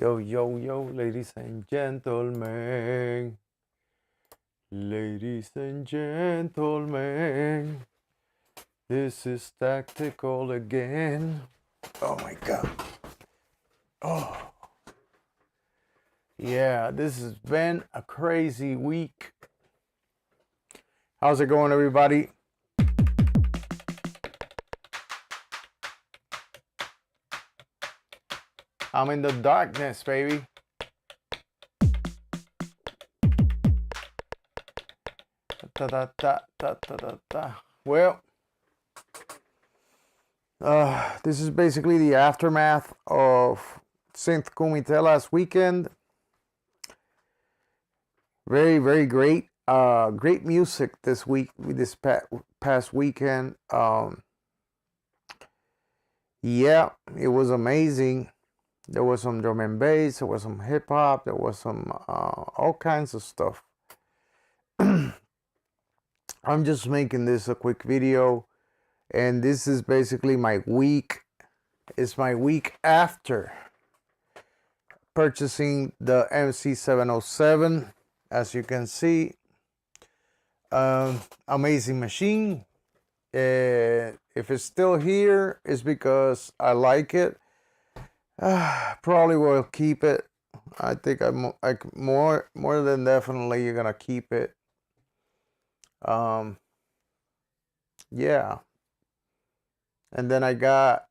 Yo, yo, yo, ladies and gentlemen. Ladies and gentlemen. This is tactical again. Oh my god. Oh. Yeah, this has been a crazy week. How's it going, everybody? I'm in the darkness, baby. Da, da, da, da, da, da, da. Well, this is basically the aftermath of Synth Kumite last weekend. Very, very great. Great music this week, this past weekend. Yeah, it was amazing. There was some drum and bass, there was some hip hop, there was some all kinds of stuff. I'm just making this a quick video, and this is basically my week. It's my week after purchasing the MC707. As you can see, amazing machine. If it's still here, it's because I like it. Probably will keep it. I think I'm like more than definitely you're gonna keep it. Yeah. And then I got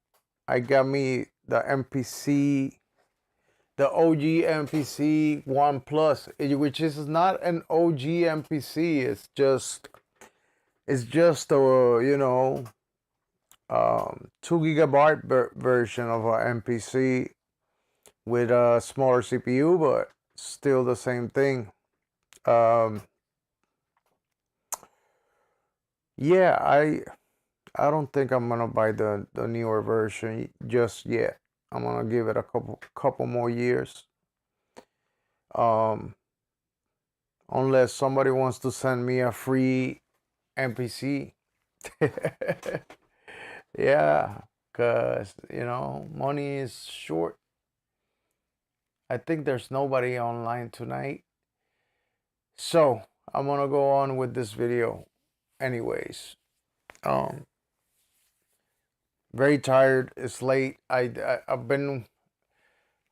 me the MPC, the OG MPC 1 Plus, which is not an OG MPC. It's just a 2 GB version of a MPC with a smaller CPU, but still the same thing. Yeah, I don't think I'm gonna buy the newer version just yet. I'm gonna give it a couple more years. Unless somebody wants to send me a free MPC. Yeah, cause money is short. I think there's nobody online tonight. So I'm gonna go on with this video anyways. Very tired. It's late. I've been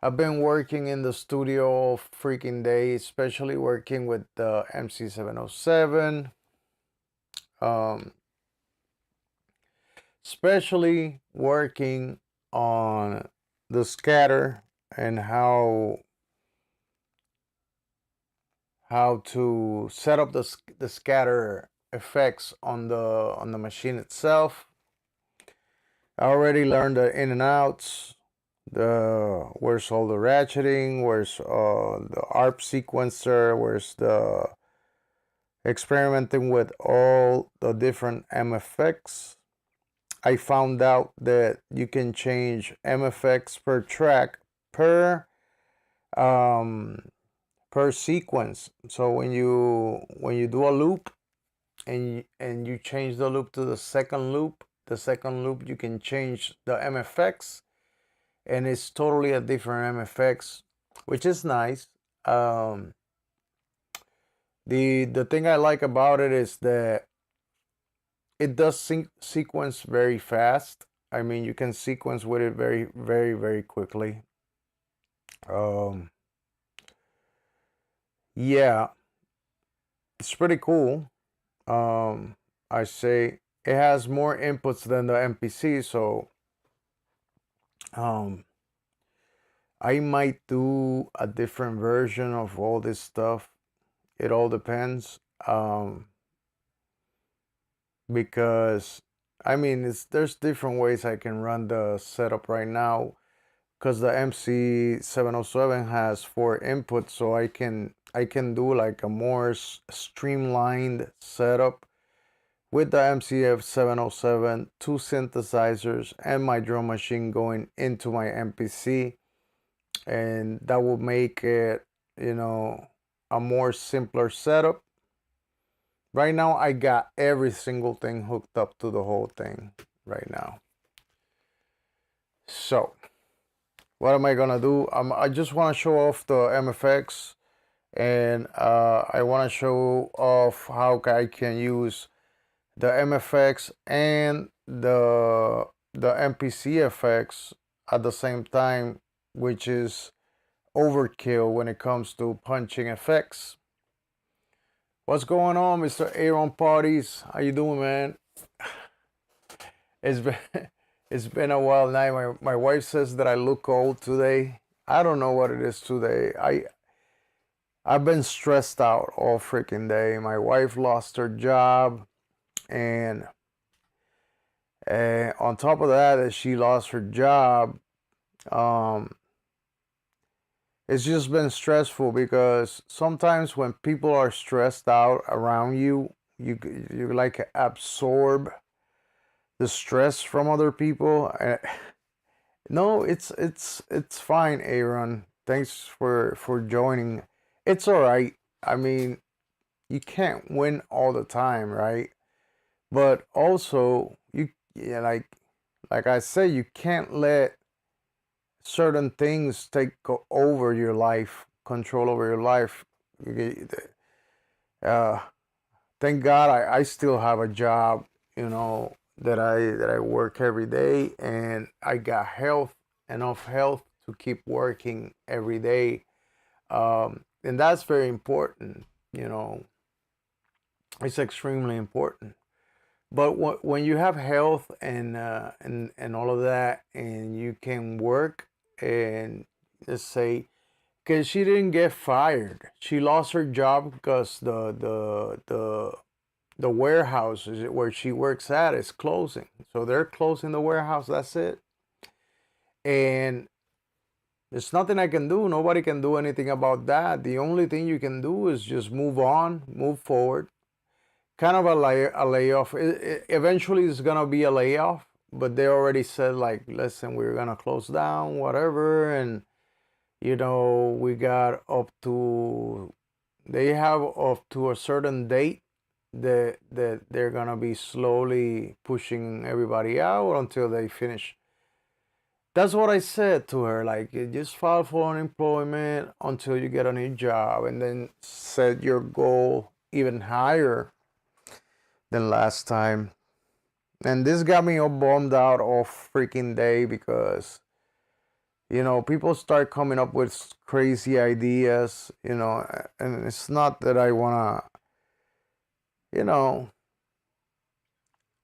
working in the studio all freaking day, especially working with the MC707. Especially working on the scatter and how to set up the scatter effects on the machine itself. I already learned the in and outs, where's all the ratcheting, where's the ARP sequencer, where's the experimenting with all the different MFX. I found out that you can change MFX per track per sequence. So when you do a loop and you change the loop to the second loop, you can change the MFX, and it's totally a different MFX, which is nice. The thing I like about it is that it does sequence very fast. I mean, you can sequence with it very, very, very quickly. Yeah, it's pretty cool. I say it has more inputs than the MPC, so I might do a different version of all this stuff. It all depends. Because I mean, there's different ways I can run the setup right now, because the MC707 has 4 inputs, so I can do like a more streamlined setup with the MC707, 2 synthesizers, and my drum machine going into my MPC, and that will make it a more simpler setup. Right now I got every single thing hooked up to the whole thing right now. So what am I gonna do? I just want to show off the MFX, and I want to show off how I can use the MFX and the MPC effects at the same time, which is overkill when it comes to punching effects. What's going on, Mr. Aaron Parties? How you doing, man? It's been it's been a while now. My wife says that I look old today. I don't know what it is today. I've been stressed out all freaking day. My wife lost her job, and on top of that she lost her job. Um, it's just been stressful because sometimes when people are stressed out around you, you like absorb the stress from other people. No, it's fine, Aaron. Thanks for joining. It's all right. I mean, you can't win all the time, right? But also, yeah, like I say, you can't let certain things take over your life, control over your life. Uh, thank God I still have a job, that I work every day, and I got enough health to keep working every day. And that's very important, you know, it's extremely important. But when you have health and all of that, and you can work, and let's say, because she didn't get fired, she lost her job because the warehouse where she works at is closing. So they're closing the warehouse. That's it. And there's nothing I can do. Nobody can do anything about that. The only thing you can do is just move on, move forward. Kind of a layoff. Eventually, it's gonna be a layoff, but they already said, like, listen, we're gonna close down, whatever, and we got up to, they have up to a certain date that they're gonna be slowly pushing everybody out until they finish. That's what I said to her, like, just file for unemployment until you get a new job, and then set your goal even higher than last time. And this got me all bummed out all freaking day because people start coming up with crazy ideas, and it's not that I wanna, you know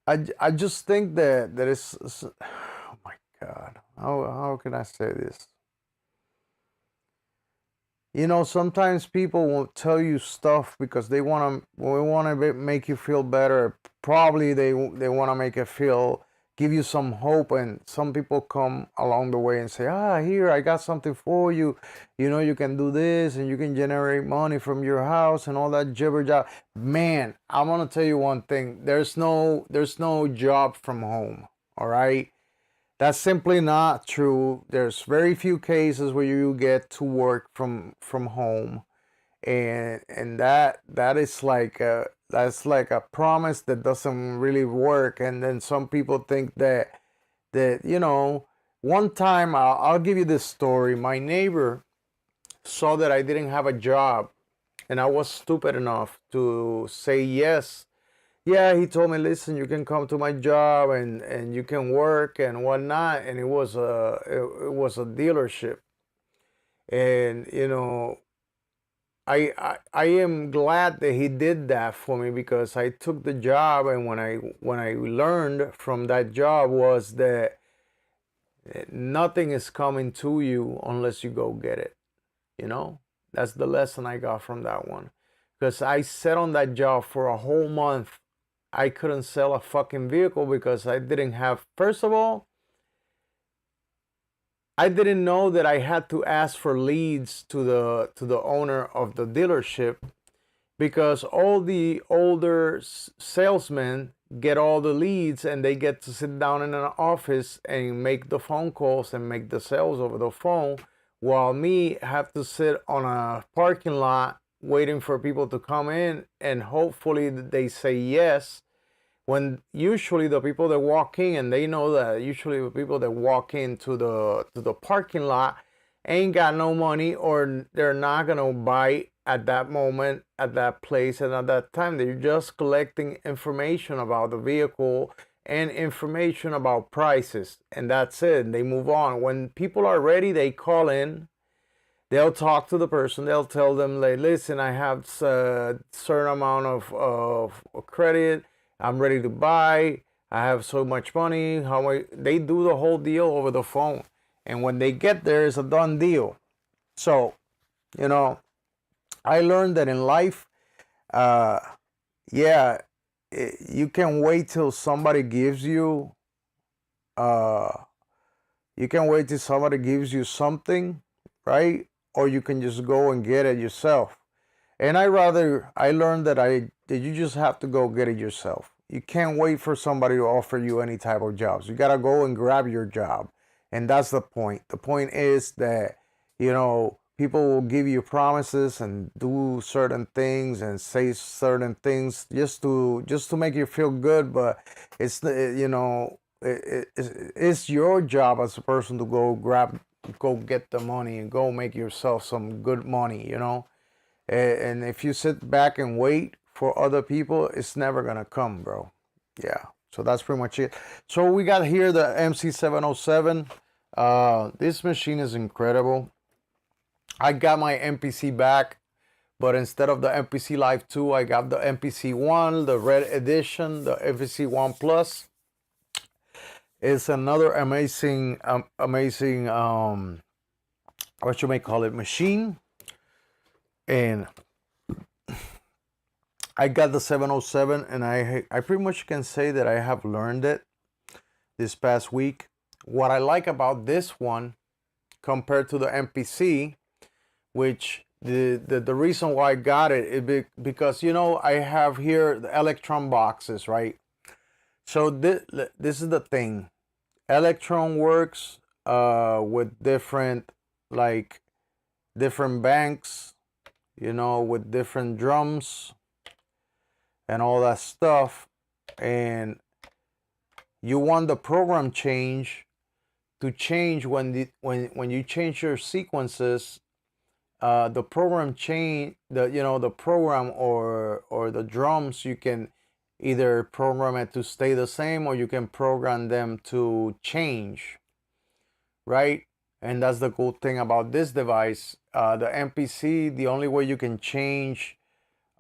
I just think that oh my God, how can I say this? Sometimes people won't tell you stuff because they want to make you feel better. Probably they want to make you feel, give you some hope, and some people come along the way and say, here, I got something for you. You can do this, and you can generate money from your house and all that jibber job. Man, I'm gonna tell you one thing. There's no job from home. All right. That's simply not true. There's very few cases where you get to work from home, and that is like a promise that doesn't really work. And then some people think that one time, I'll give you this story. My neighbor saw that I didn't have a job, and I was stupid enough to say yes. Yeah, he told me, listen, you can come to my job, and you can work and whatnot. And it was a dealership. And I am glad that he did that for me, because I took the job, and when I learned from that job was that nothing is coming to you unless you go get it. That's the lesson I got from that one, because I sat on that job for a whole month. I couldn't sell a fucking vehicle because I didn't have, first of all, I didn't know that I had to ask for leads to the owner of the dealership, because all the older salesmen get all the leads, and they get to sit down in an office and make the phone calls and make the sales over the phone, while me have to sit on a parking lot waiting for people to come in, and hopefully they say yes, when usually the people that walk in, and they know that usually the people that walk into the parking lot ain't got no money, or they're not gonna buy at that moment, at that place, and at that time. They're just collecting information about the vehicle and information about prices, and that's it. They move on. When people are ready, they call in. They'll talk to the person. They'll tell them, like, listen, I have a certain amount of credit. I'm ready to buy. I have so much money. How much? They do the whole deal over the phone. And when they get there, it's a done deal. So, you know, I learned that in life, uh, yeah, you can wait till somebody gives you, uh, you can wait till somebody gives you something, right? Or you can just go and get it yourself. And I learned that you just have to go get it yourself. You can't wait for somebody to offer you any type of jobs. You gotta go and grab your job. And that's the point. The point is that, people will give you promises and do certain things and say certain things just to make you feel good, but it's the it's your job as a person to go get the money and go make yourself some good money. And if you sit back and wait for other people, it's never gonna come, bro. Yeah. So that's pretty much it. So we got here the MC707. This machine is incredible. I got my MPC back, but instead of the MPC Live 2, I got the MPC 1, the red edition, the MPC 1 Plus. It's another amazing, what you may call it, machine. And I got the 707, and I pretty much can say that I have learned it this past week. What I like about this one compared to the MPC, which the reason why I got it is because I have here the Electron boxes, right? So this is the thing. Electron works with different banks, with different drums and all that stuff, and you want the program change to change when you change your sequences. The program change the program or the drums, you can either program it to stay the same, or you can program them to change, right? And that's the cool thing about this device. The MPC, the only way you can change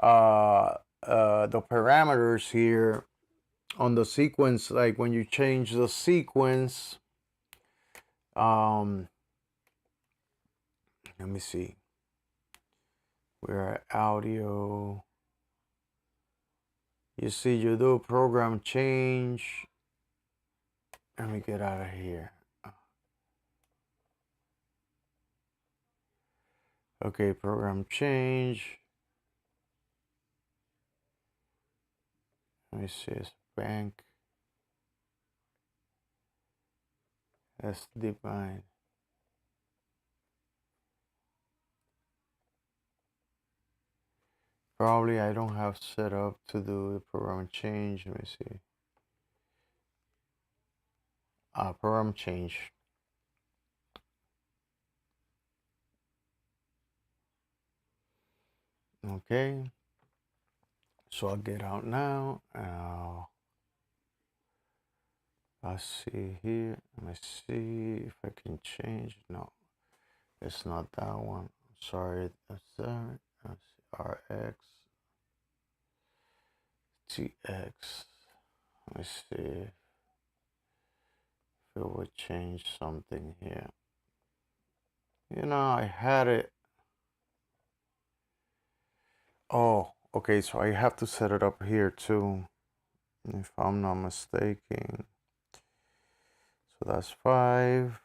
the parameters here on the sequence, like when you change the sequence, let me see, we're at audio. You see, you do program change. Let me get out of here. Okay, program change. Let me see, it's bank. That's DeepMind. Probably I don't have set up to do the program change. Let me see. Program change. Okay. So I'll get out now. I'll see here. Let me see if I can change. No, it's not that one. Sorry, that's that. That's RX. TX. Let me see if it would change something here. I had it. Oh, okay, so I have to set it up here too, if I'm not mistaken. So that's 5,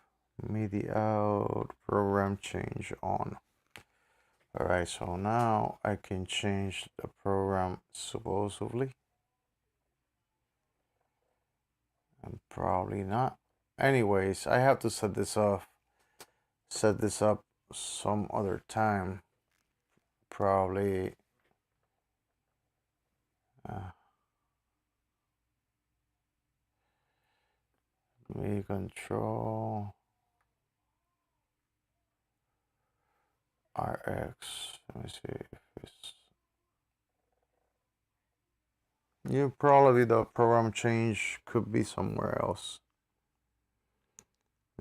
MIDI out, program change on. Alright, so now I can change the program supposedly. And probably not. Anyways, I have to set this up some other time. Probably MIDI control RX. Let me see if it's. Yeah, probably the program change could be somewhere else.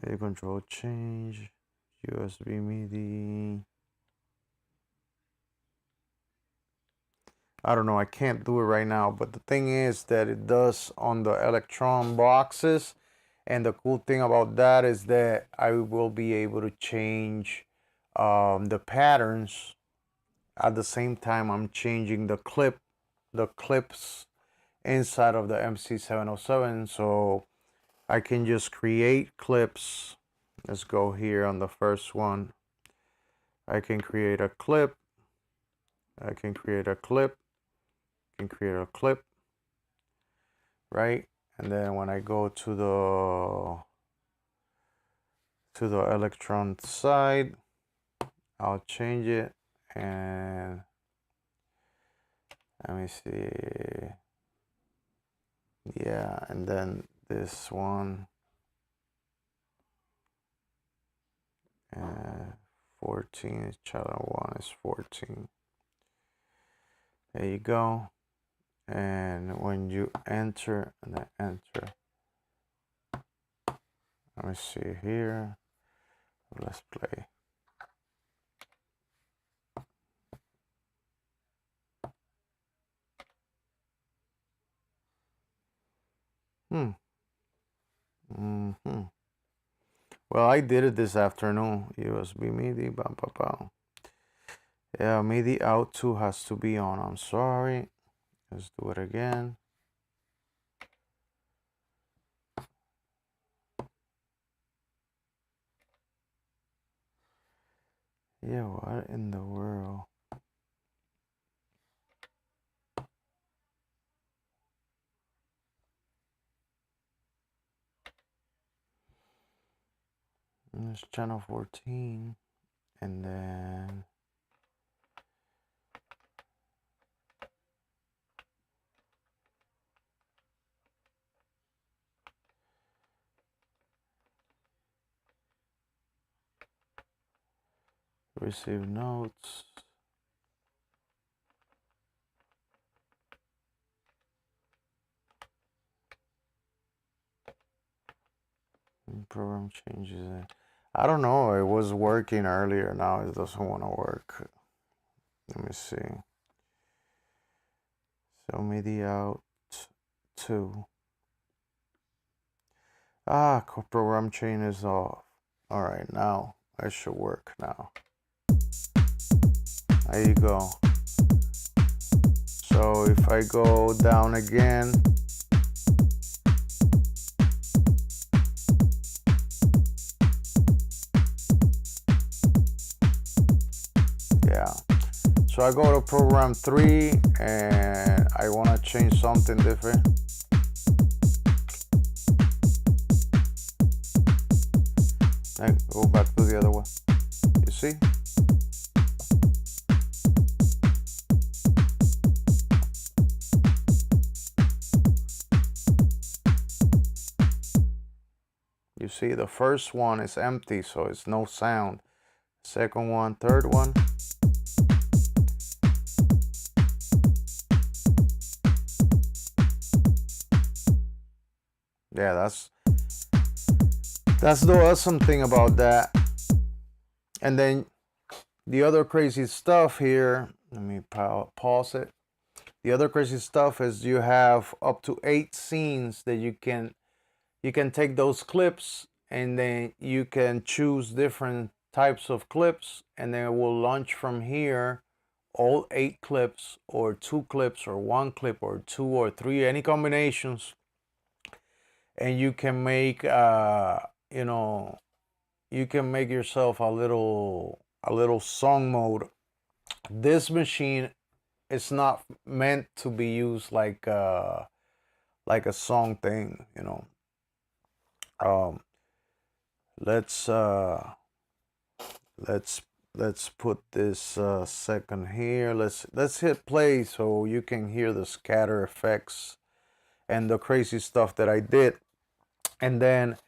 MIDI control change, USB MIDI. I don't know, I can't do it right now, but the thing is that it does on the Elektron boxes, and the cool thing about that is that I will be able to change the patterns at the same time I'm changing the clips inside of the MC707, so I can just create clips. Let's go here on the first one. I can create a clip. I can create a clip. I can create a clip, right? And then when I go to the Elektron side, I'll change it, and let me see. Yeah, and then this one, 14, channel 1 is 14. There you go. And when you enter, and then enter, let me see here. Let's play. Well, I did it this afternoon. USB MIDI, bam, bam, bam. Yeah, MIDI out 2 has to be on. I'm sorry. Let's do it again. Yeah, what in the world? It's channel 14, and then receive notes. Program changes it. I don't know. It was working earlier. Now it doesn't want to work. Let me see. So MIDI out 2. Program chain is off. All right, now it should work now. There you go. So if I go down again, yeah. So I go to program 3 and I want to change something different. And go back to the other one. You see? You see, the first one is empty, so it's no sound. Second one, third one. Yeah, that's the awesome thing about that. And then the other crazy stuff here, let me pause it. The other crazy stuff is you have up to 8 scenes that you can take those clips, and then you can choose different types of clips, and then it will launch from here all 8 clips, or 2 clips, or 1 clip, or 2 or 3, any combinations. And you can make you know, you can make yourself a little song mode. This machine is not meant to be used like a song thing, you know. Let's put this second here. Let's hit play so you can hear the scatter effects and the crazy stuff that I did. And then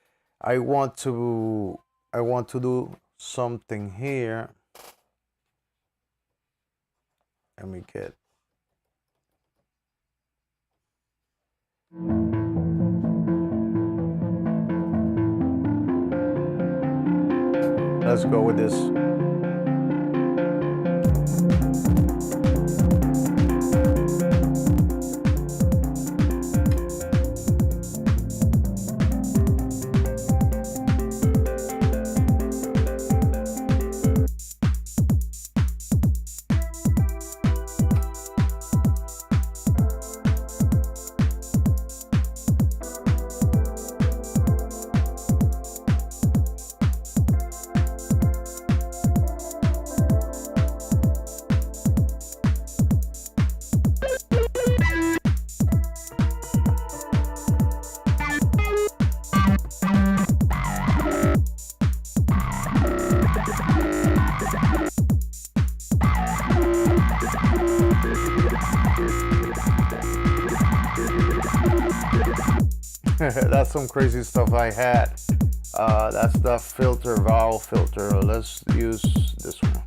I want to do something here. Let me get. Let's go with this. That's some crazy stuff I had. That's the filter, vowel filter. Let's use this one.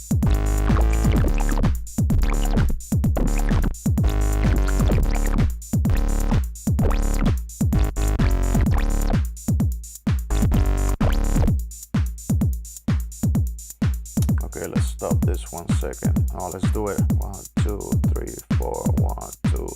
Okay, let's stop this 1 second. Now let's do it. 1, 2, 3, 4. 1, 2.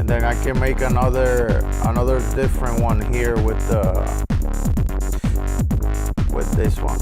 Then I can make another different one here with this one.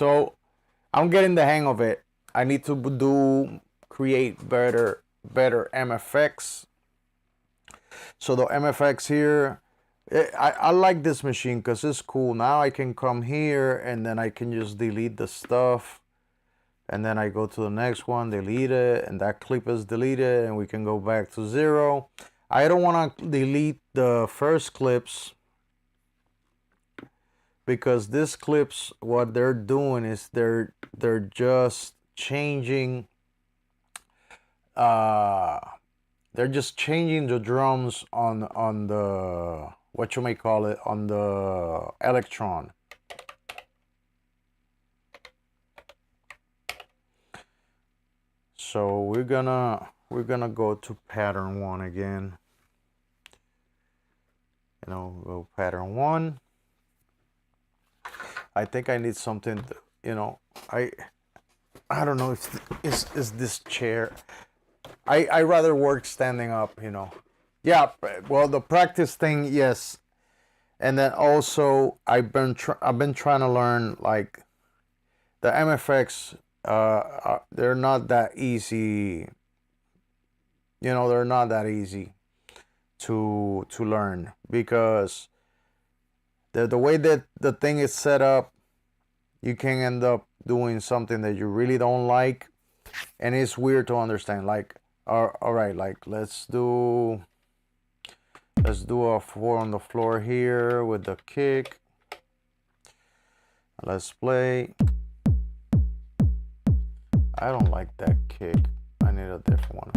So I'm getting the hang of it. I need to create better MFX. So the MFX here, I like this machine because it's cool. Now I can come here and then I can just delete the stuff. And then I go to the next one, delete it, and that clip is deleted, and we can go back to 0. I don't want to delete the first clips because these clips, what they're doing is they're just changing. They're just changing the drums on the, what you may call it, on the Electron. So we're gonna go to pattern 1 again. You know, go pattern 1. I think I need something to, you know, I don't know if is this chair. I rather work standing up, you know. Yeah, well, the practice thing, yes. And then also I've been trying to learn, like, the MFX. They're not that easy. You know, they're not that easy to learn because the way that the thing is set up, you can end up doing something that you really don't like, and it's weird to understand. Like, all right, like let's do a 4 on the floor here with the kick. Let's play. I don't like that kick. I need a different one.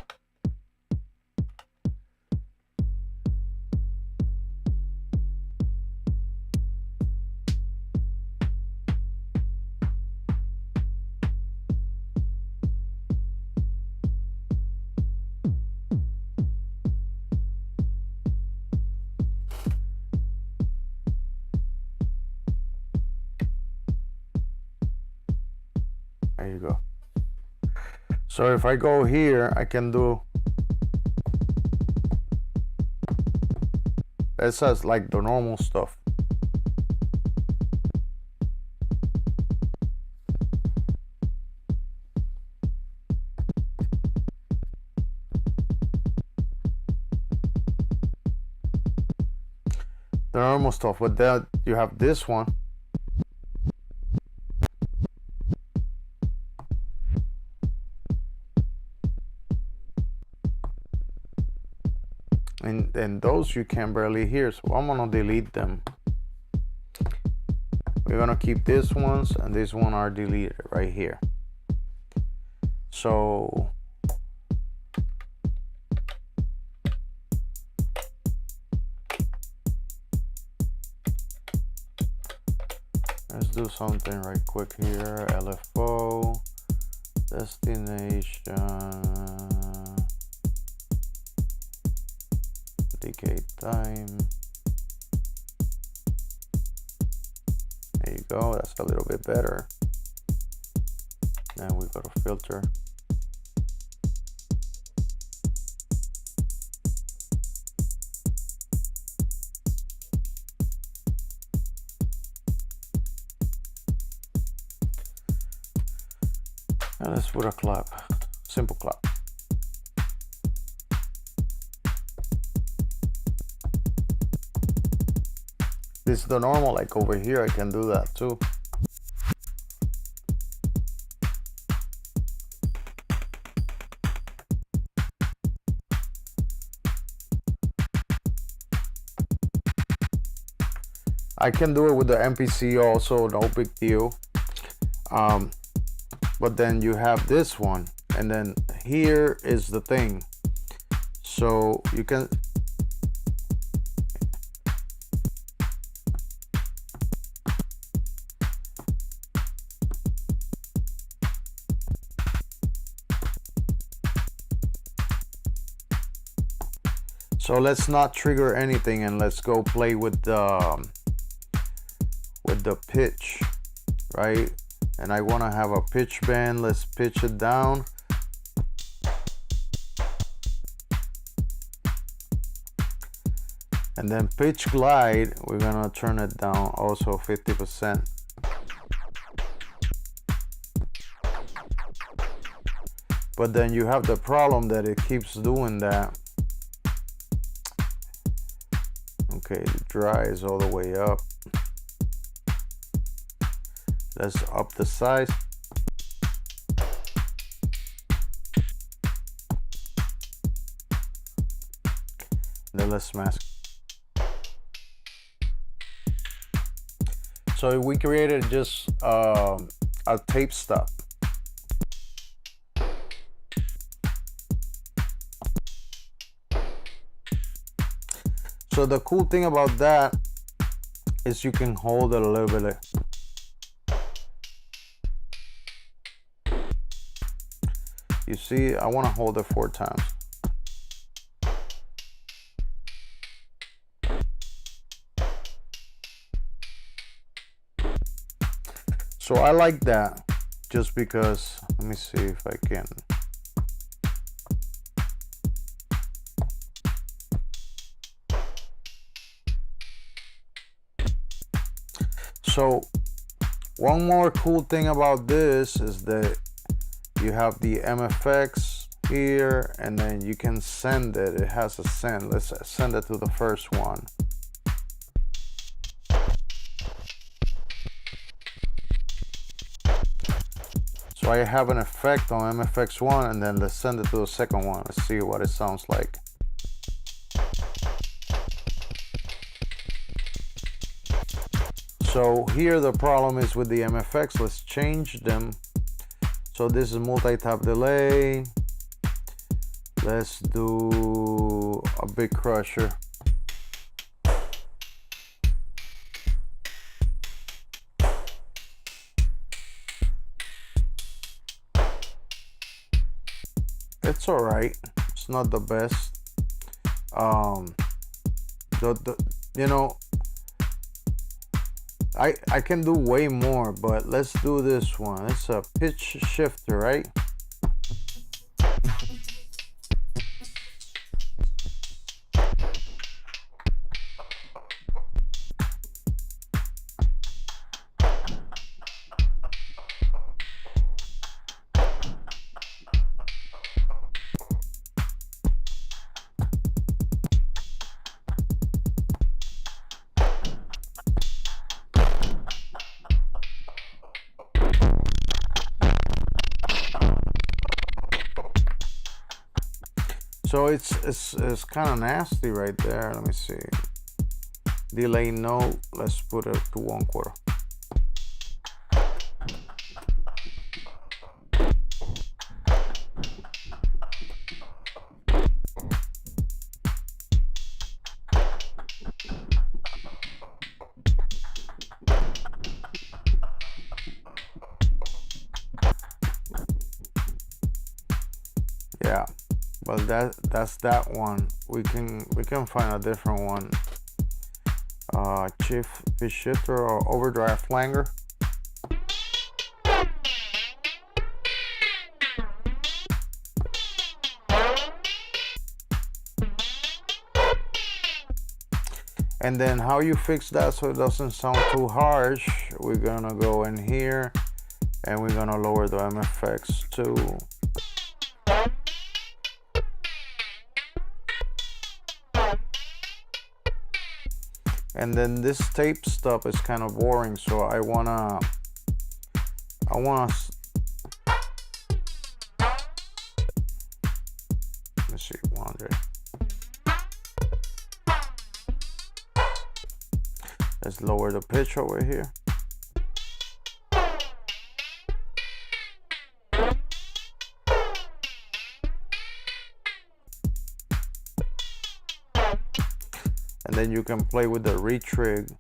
There you go. So if I go here, I can do, it says like the normal stuff. The normal stuff, but then you have this one. And those you can barely hear, so I'm gonna delete them. We're gonna keep these ones, and these one are deleted right here. So let's do something right quick here. LFO, destination, decay time. There you go, that's a little bit better. Then we go to filter. And let's put a clap, simple clap. This is the normal, like over here, I can do that too. I can do it with the MPC also, no big deal. But then you have this one, and then here is the thing. So you can, so let's not trigger anything and let's go play with the pitch, right? And I want to have a pitch bend. Let's pitch it down. And then pitch glide, we're gonna turn it down also 50%. But then you have the problem that it keeps doing that. Okay, the dry is all the way up. Let's up the size. Then let's mask. So we created just a tape stop. So the cool thing about that is you can hold it a little bit. You see, I want to hold it 4 times. So I like that just because, let me see if I can. So one more cool thing about this is that you have the MFX here, and then you can send it. It has a send. Let's send it to the first one. So I have an effect on MFX1, and then let's send it to the second one. Let's see what it sounds like. So here the problem is with the MFX. Let's change them. So this is multi-tap delay. Let's do a big crusher. It's all right. It's not the best. You know, I can do way more, but let's do this one. It's a pitch shifter, right? So it's kind of nasty right there. Let me see. Delay no. Let's put it to 1/4. Yeah. Well, that's that one. We can find a different one. Pitch shifter or overdrive flanger. And then how you fix that so it doesn't sound too harsh? We're gonna go in here and we're gonna lower the MFX too. And then this tape stuff is kind of boring, so I wanna let's see, 100. Let's lower the pitch over here. And then you can play with the retrig.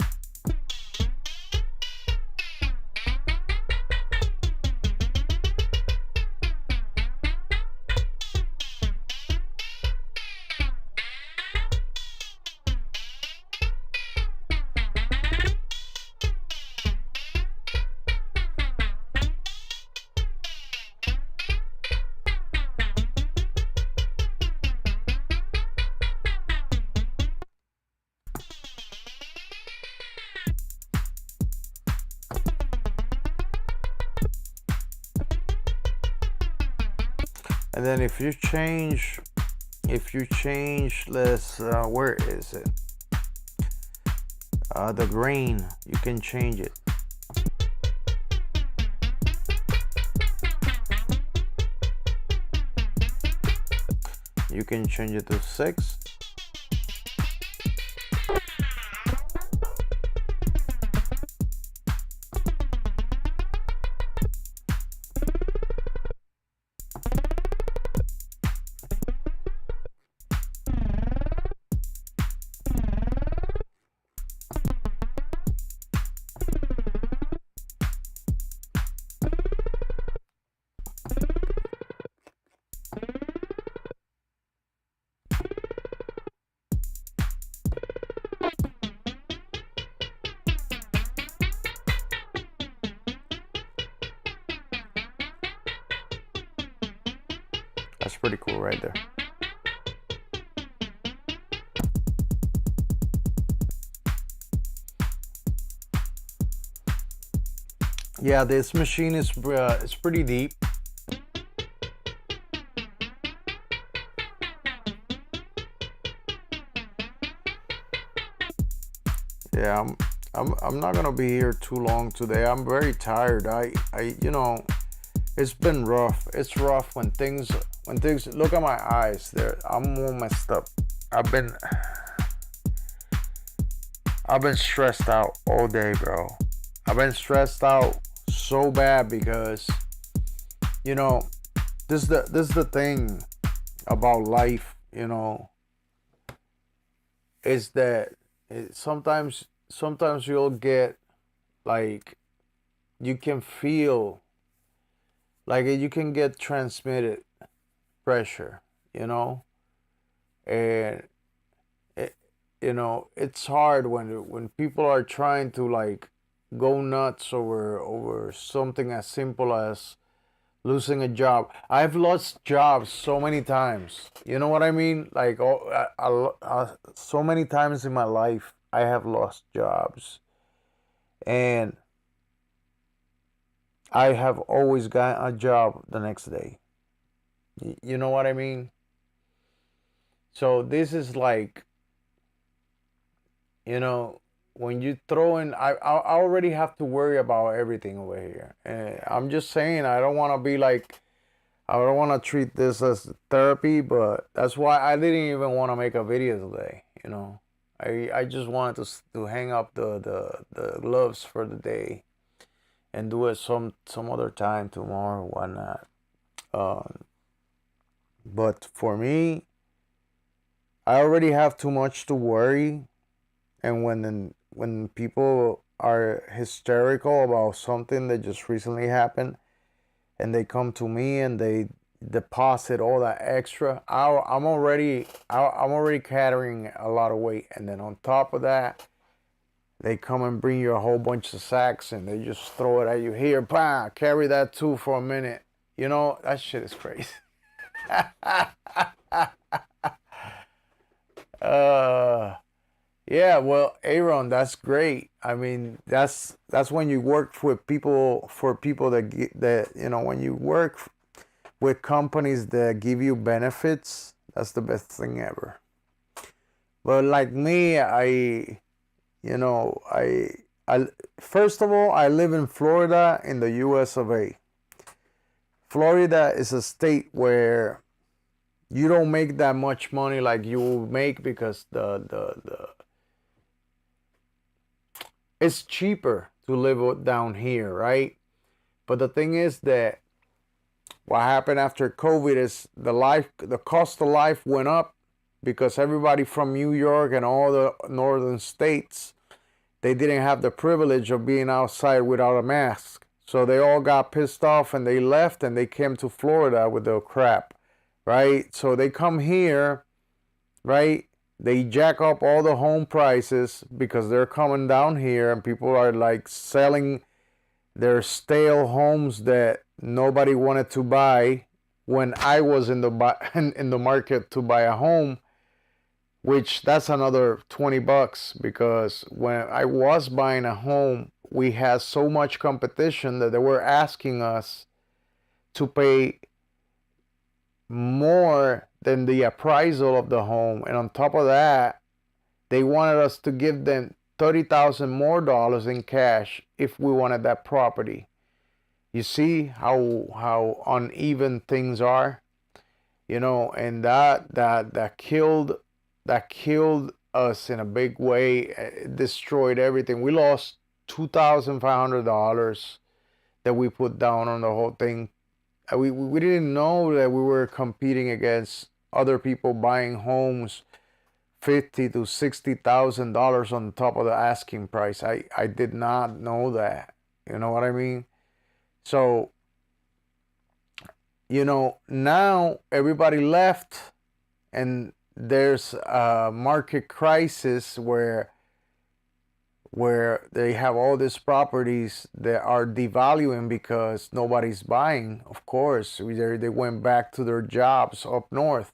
And then if you change, let's where is it, the grain, you can change it. You can change it to 6. That's pretty cool right there. Yeah, this machine is it's pretty deep. Yeah, I'm not gonna be here too long today. I'm very tired. You know, it's been rough. It's rough when things look at my eyes. I'm all messed up. I've been stressed out all day, bro. I've been stressed out so bad because, you know, this is the thing about life, you know, is that sometimes you'll get, like, you can feel like you can get transmitted pressure, you know, and you know, it's hard when people are trying to, like, go nuts over something as simple as losing a job. I've lost jobs so many times. You know what I mean? Like, so many times in my life, I have lost jobs, and I have always got a job the next day. You know what I mean? So this is like, you know, when you throw in, I already have to worry about everything over here. And I'm just saying, I don't want to be like, I don't want to treat this as therapy, but that's why I didn't even want to make a video today. You know, I just wanted to hang up the gloves for the day and do it some other time, tomorrow, whatnot. But for me, I already have too much to worry, and when people are hysterical about something that just recently happened, and they come to me and they deposit all that extra, I'm already carrying a lot of weight, and then on top of that, they come and bring you a whole bunch of sacks and they just throw it at you. Here, bah, carry that too for a minute. You know, that shit is crazy. Yeah, well, Aaron, that's great. I mean, that's when you work with people, for people that, you know, when you work with companies that give you benefits, that's the best thing ever. But like me, you know, I first of all, I live in Florida in the US of A. Florida is a state where you don't make that much money like you will make, because the it's cheaper to live down here, right? But the thing is that what happened after COVID is the cost of life went up, because everybody from New York and all the northern states, they didn't have the privilege of being outside without a mask. So they all got pissed off and they left and they came to Florida with their crap, right? So they come here, right? They jack up all the home prices because they're coming down here, and people are like selling their stale homes that nobody wanted to buy when I was in the market to buy a home, which that's another $20, because when I was buying a home, we had so much competition that they were asking us to pay more than the appraisal of the home, and on top of that, they wanted us to give them $30,000 more in cash if we wanted that property. You see how uneven things are, you know, and that killed us in a big way. It destroyed everything. We lost $2,500 that we put down on the whole thing. We didn't know that we were competing against other people buying homes $50,000 to $60,000 on top of the asking price. I did not know that. You know what I mean? So, you know, now everybody left, and there's a market crisis where they have all these properties that are devaluing because nobody's buying. Of course, they went back to their jobs up north,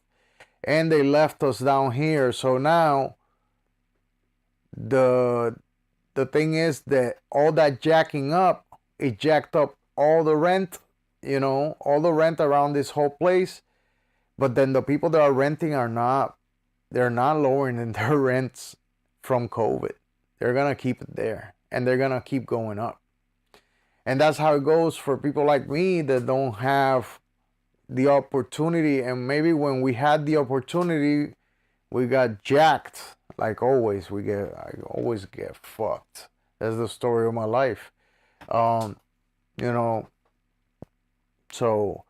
and they left us down here. So now the thing is that all that jacking up, it jacked up all the rent, you know, all the rent around this whole place. But then the people that are renting they're not lowering their rents from COVID. They're gonna keep it there, and they're gonna keep going up. And that's how it goes for people like me that don't have the opportunity. And maybe when we had the opportunity, we got jacked. Like always, I always get fucked. That's the story of my life. You know, so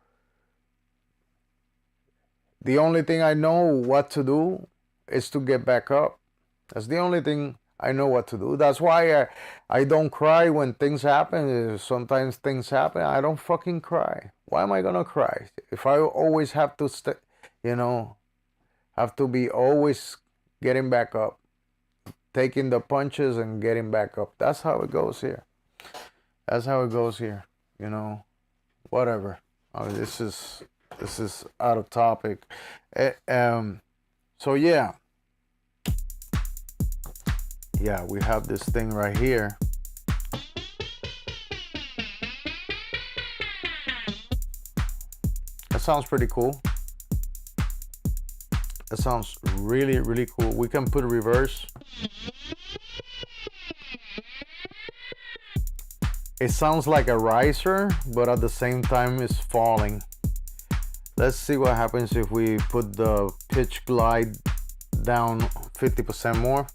the only thing I know what to do is to get back up. That's the only thing I know what to do. That's why I don't cry when things happen. Sometimes things happen, I don't fucking cry. Why am I gonna cry? If I always have to you know, have to be always getting back up, taking the punches and getting back up. That's how it goes here. That's how it goes here. You know, whatever. This is out of topic. So yeah, we have this thing right here. That sounds pretty cool. That sounds really, really cool. We can put reverse. It sounds like a riser, but at the same time it's falling. Let's see what happens if we put the pitch glide down 50% more.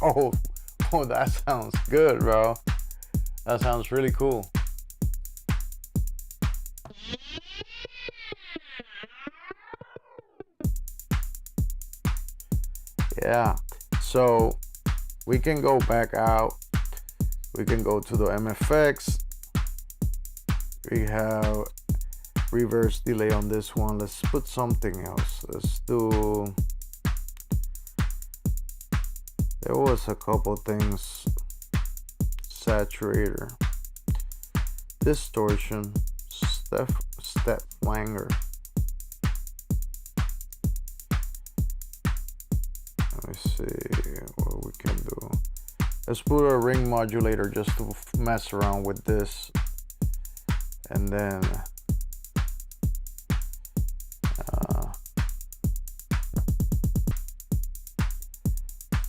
Oh, that sounds good, bro. That sounds really cool. Yeah, so we can go back out. We can go to the MFX. We have reverse delay on this one. Let's put something else. Let's do, there was a couple things. Saturator, distortion, step flanger. Let me see what we can do. Let's put a ring modulator just to mess around with this, and then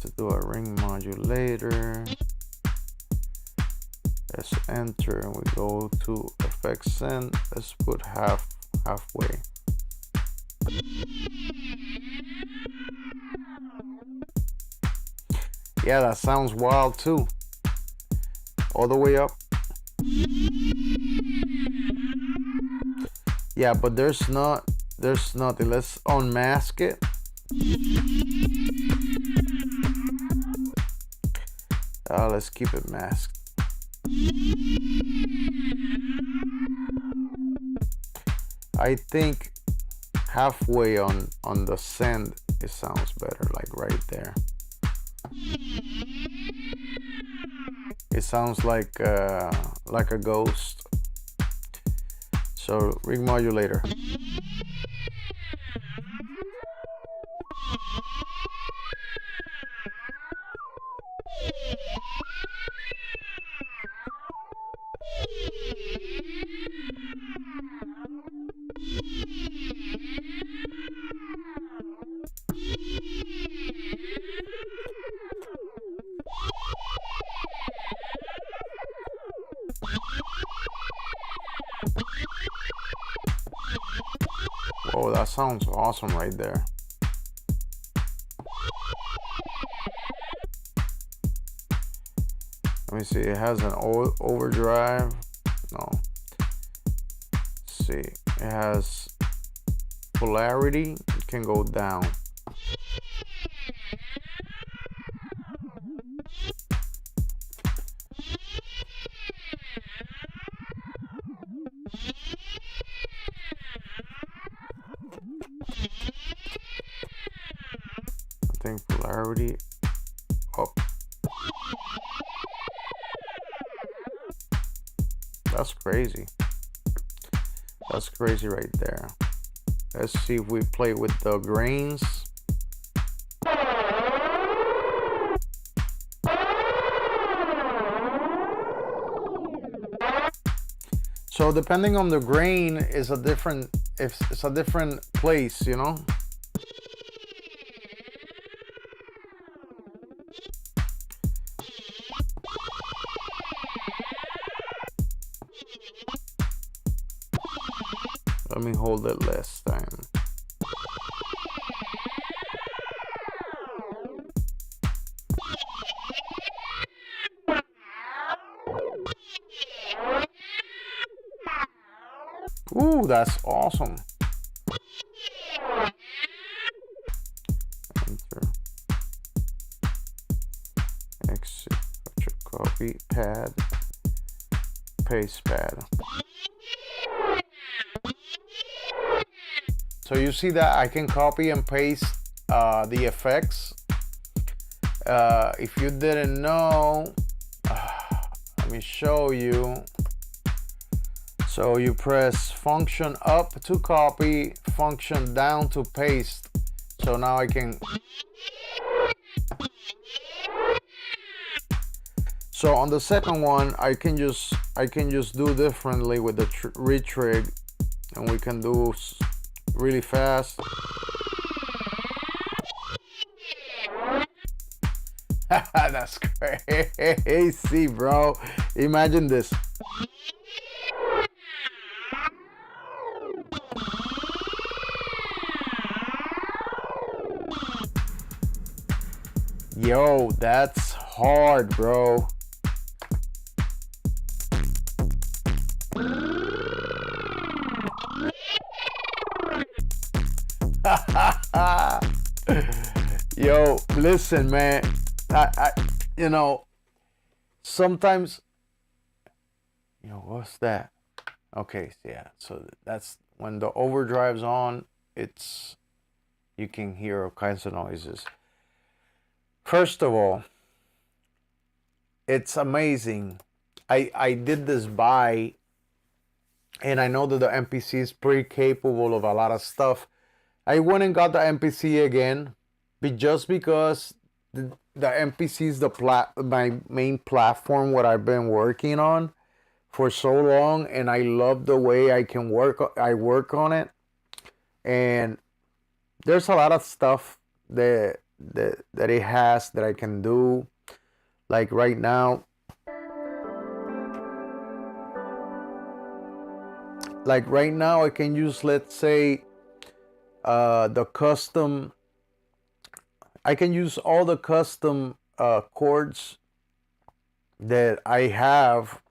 to do a ring modulator. Let's enter and we go to effects send. Let's put halfway. Yeah, that sounds wild too. All the way up. Yeah, but there's nothing. Let's unmask it. Let's keep it masked. I think halfway on the send, it sounds better, like right there. It sounds like a ghost. So ring modulator. that sounds awesome right there. Let me see, it has an overdrive. No. Let's see, it has polarity. It can go down. I think polarity up. That's crazy. That's crazy right there. Let's see if we play with the grains. So depending on the grain is a different, if it's a different place, you know. Let me hold it last time. Ooh, that's awesome. Enter. Exit. Copy. Pad. Paste pad. So you see that I can copy and paste the effects. If you didn't know, let me show you. So you press function up to copy, function down to paste. So now I can. So on the second one, I can just do differently with the retrig, and we can do really fast. That's crazy, bro. Imagine this. Yo, that's hard, bro. Yo, listen, man. I you know, sometimes, what's that? Okay, yeah. So that's when the overdrive's on. It's, you can hear all kinds of noises. First of all, it's amazing. I did this buy, and I know that the MPC is pretty capable of a lot of stuff. I went and got the MPC again, but just because the MPC is my main platform, what I've been working on for so long, and I love the way I work on it. And there's a lot of stuff that it has that I can do. Like right now, I can use, let's say, the custom. I can use all the custom chords that I have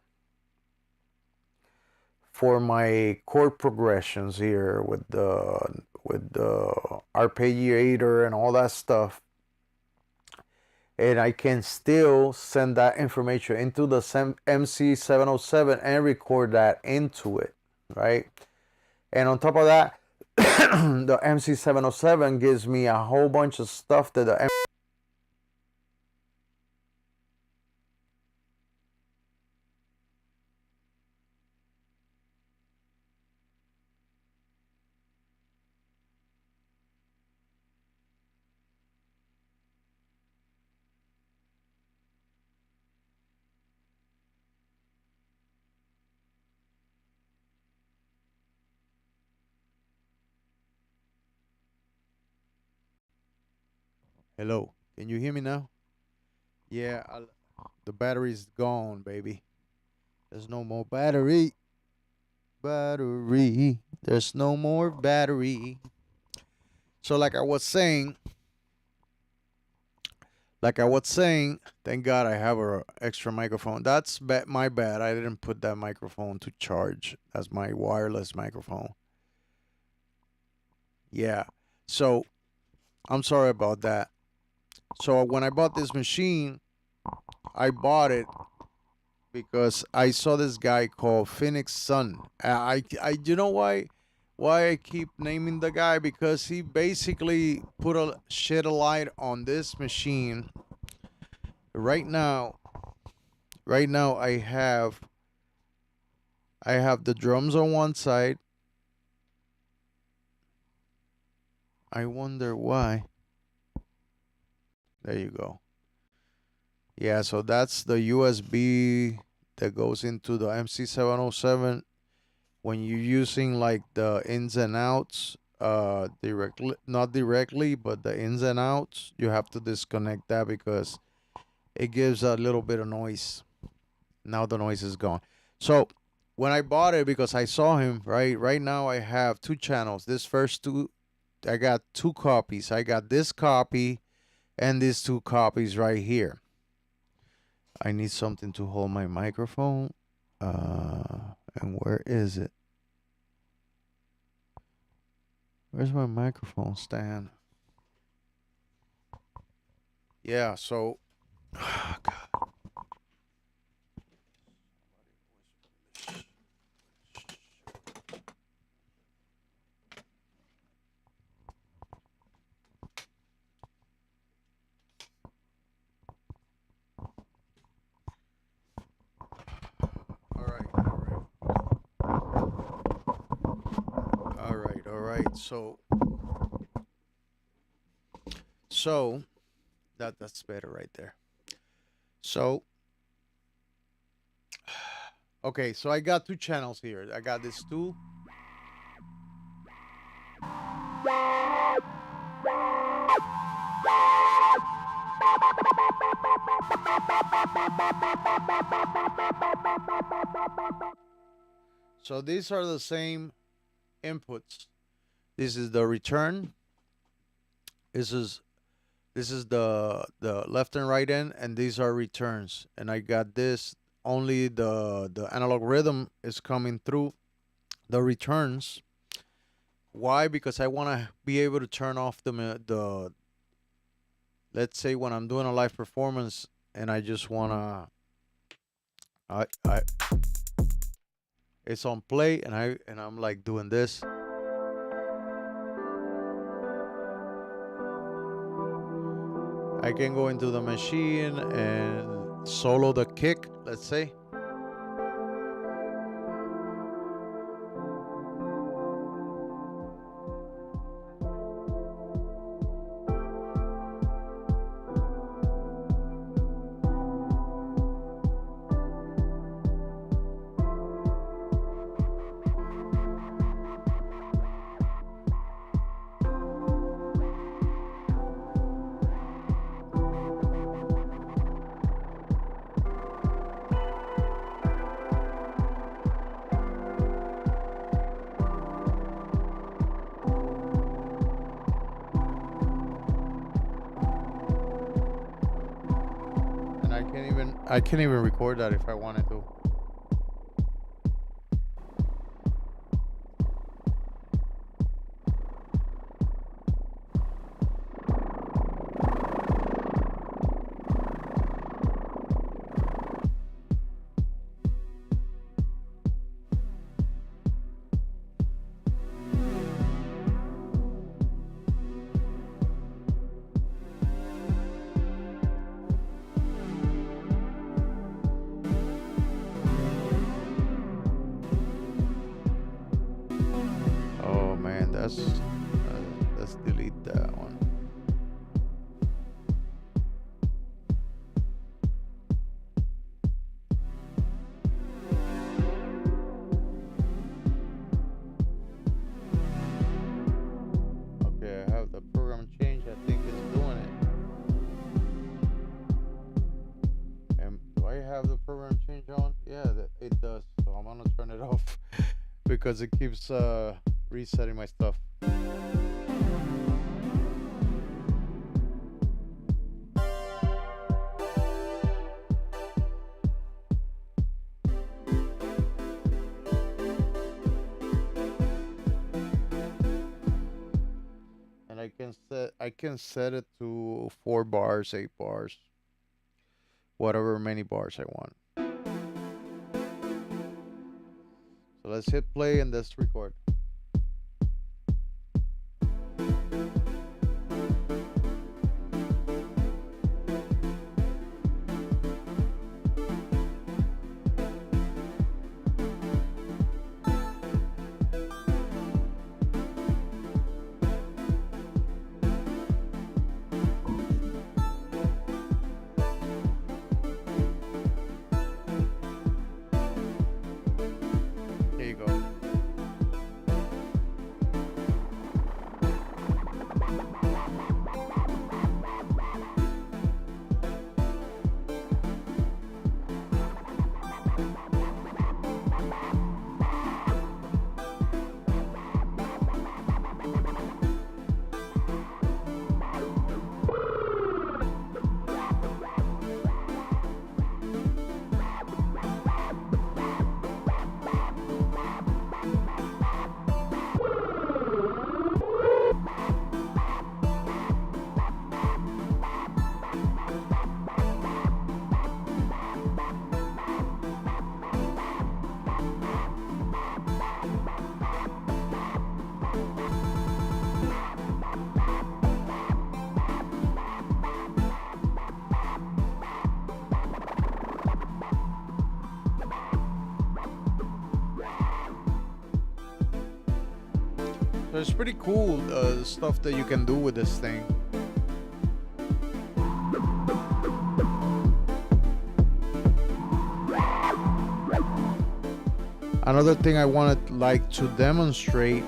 for my chord progressions here with the arpeggiator and all that stuff, and I can still send that information into the MC707 and record that into it, right? And on top of that, the MC707 gives me a whole bunch of stuff that the Hello, can you hear me now? Yeah, the battery's gone, baby. There's no more battery. There's no more battery. So like I was saying, thank God I have a extra microphone. That's my bad. I didn't put that microphone to charge. That's my wireless microphone. Yeah. So I'm sorry about that. So when I bought this machine, I bought it because I saw this guy called Phoenix Sun. You know why I keep naming the guy, because he basically put a shed a light on this machine. Right now I have the drums on one side. I wonder why. There you go. Yeah, so that's the USB that goes into the MC707 when you're using like the ins and outs, directly, not directly, but the ins and outs, you have to disconnect that because it gives a little bit of noise. Now the noise is gone. So when I bought it, because I saw him, right now I have two channels. This first two, I got two copies. I got this copy and these two copies right here. I need something to hold my microphone. And where is it? Where's my microphone stand? Yeah, so oh God. All right. So that's better right there. So okay, so I got two channels here. I got this two. So these are the same inputs. This is the return. This is the left and right end, and these are returns. And I got this, only the analog rhythm is coming through the returns. Why? Because I want to be able to turn off the let's say when I'm doing a live performance and I just want to I it's on play and I'm like doing this. I can go into the machine and solo the kick, let's say. I can't even record that if I wanted to. Let's delete that one. Okay, I have the program change. I think it's doing it. And do I have the program change on? Yeah, it does. So I'm gonna turn it off because it keeps resetting my stuff. I can set it to 4 bars, 8 bars, whatever many bars I want. So let's hit play and let's record. Here you go. So it's pretty cool, the stuff that you can do with this thing. Another thing I wanted to demonstrate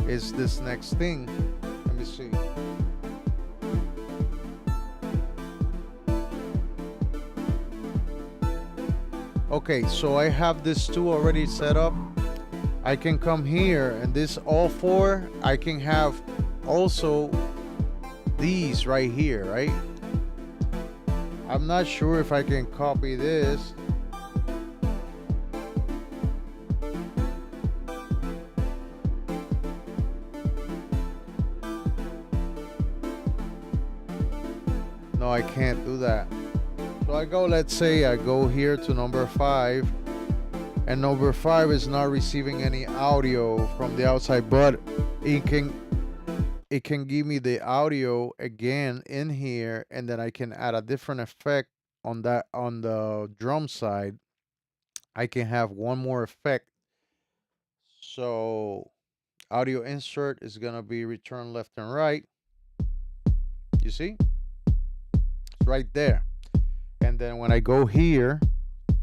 is this next thing. Let me see. Okay, so I have this two already set up. I can come here and this all four, I can have also these right here, right? I'm not sure if I can copy this. No, I can't do that. So I go, let's say I go here to number 5, and number 5 is not receiving any audio from the outside, but it can give me the audio again in here, and then I can add a different effect on that. On the drum side, I can have one more effect. So audio insert is gonna be return left and right. You see, it's right there. And then when I go here,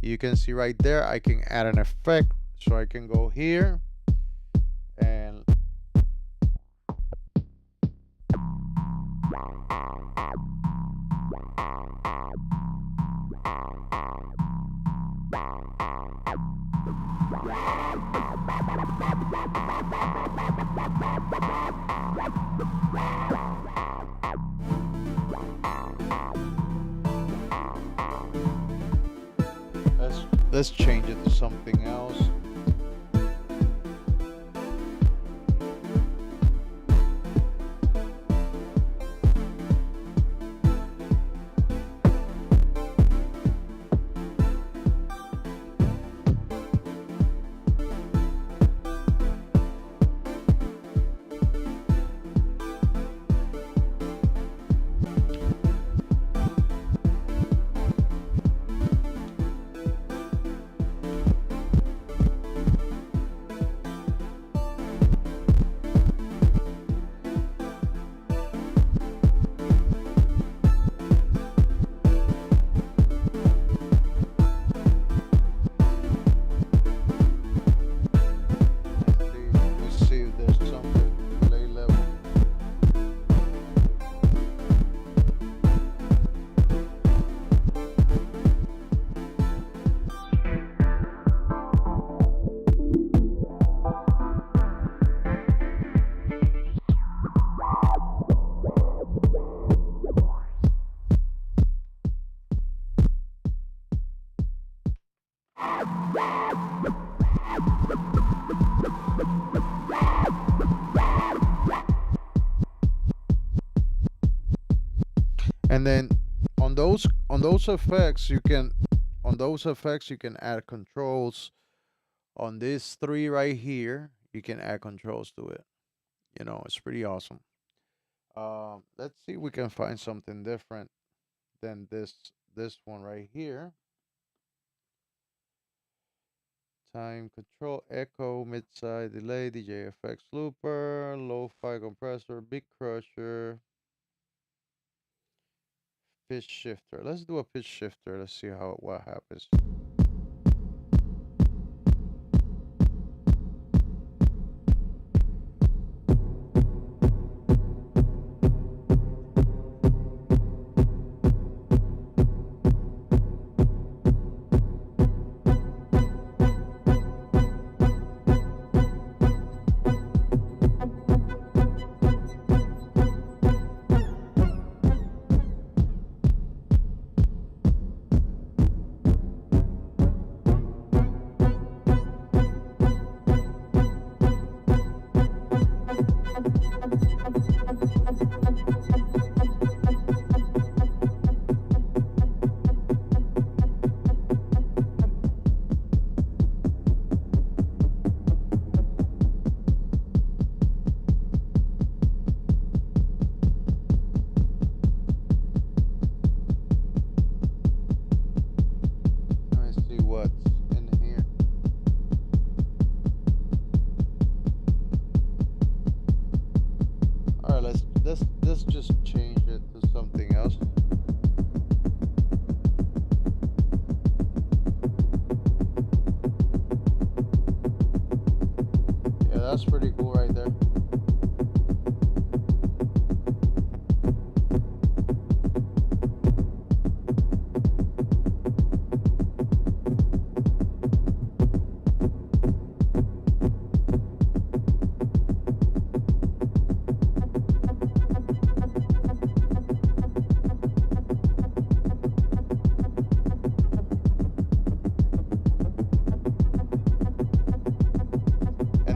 you can see right there, I can add an effect. So I can go here and let's change it to something else. Let's see if there's something delay level. And then on those effects you can add controls. On these three right here, you can add controls to it. It's pretty awesome. Let's see if we can find something different than this one right here. Time control, echo, mid-side delay, DJ effects looper, lo-fi compressor, big crusher, pitch shifter. Let's do a pitch shifter. Let's see what happens. Let's just change it to something else. Yeah, that's pretty cool right there.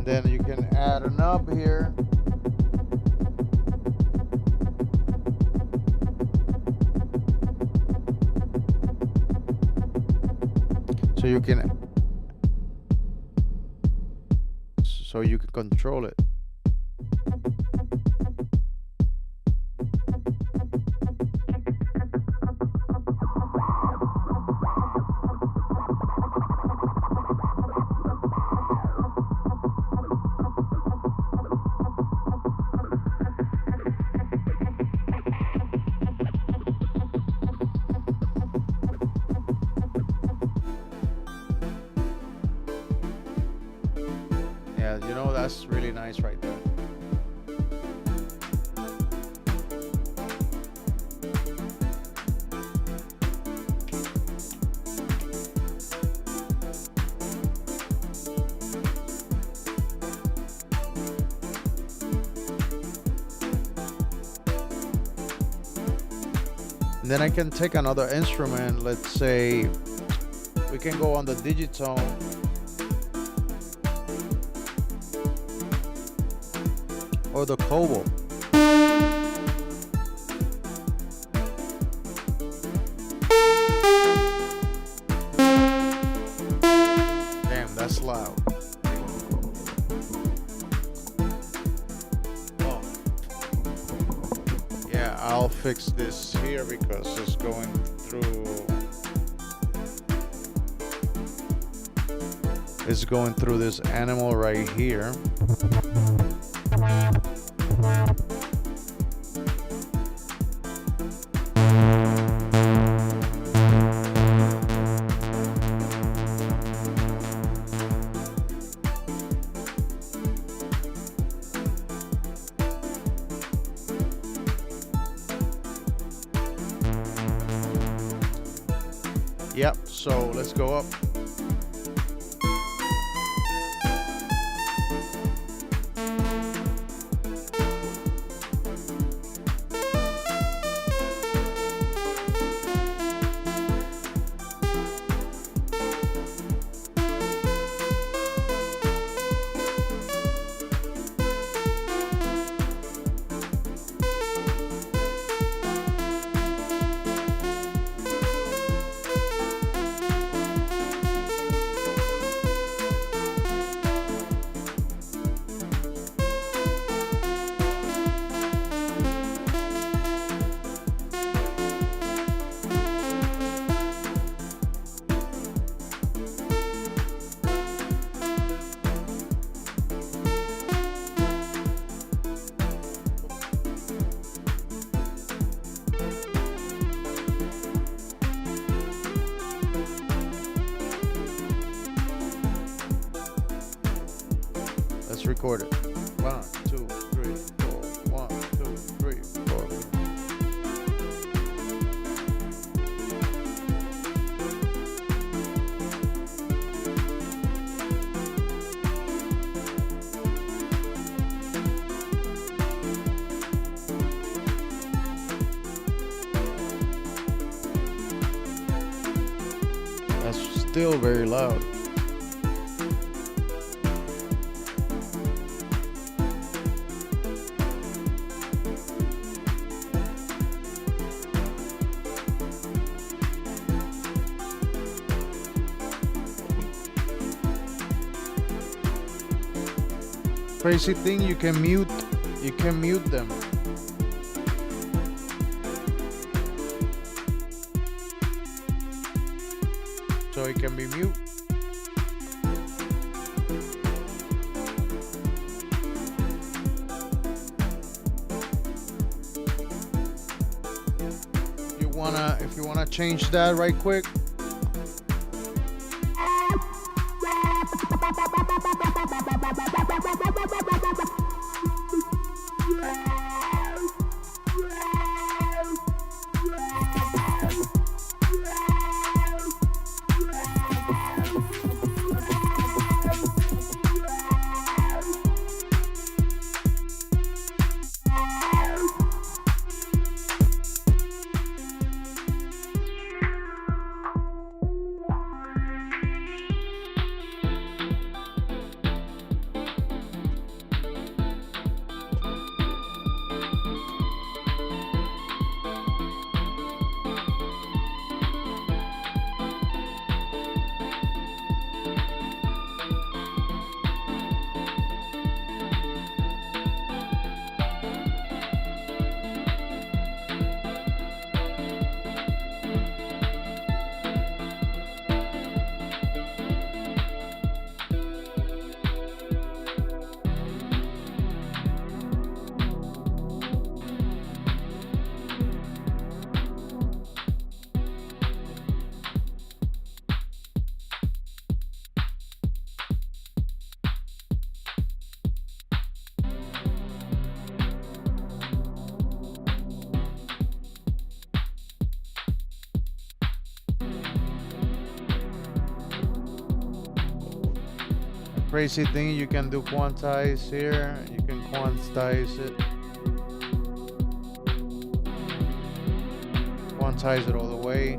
Then you can add a knob here. So you can control it. Yeah, that's really nice right there. And then I can take another instrument. Let's say we can go on the digitone. Or the Cobalt. Damn, that's loud. Oh. Yeah, I'll fix this here because it's going through this animal right here. Yep, so let's go up. record it. 1, 2, 3, 4. 1, 2, 3, 4. That's still very loud. Crazy thing, you can mute them. So it can be mute. If you wanna change that right quick. Crazy thing, you can do quantize here. You can quantize it. Quantize it all the way.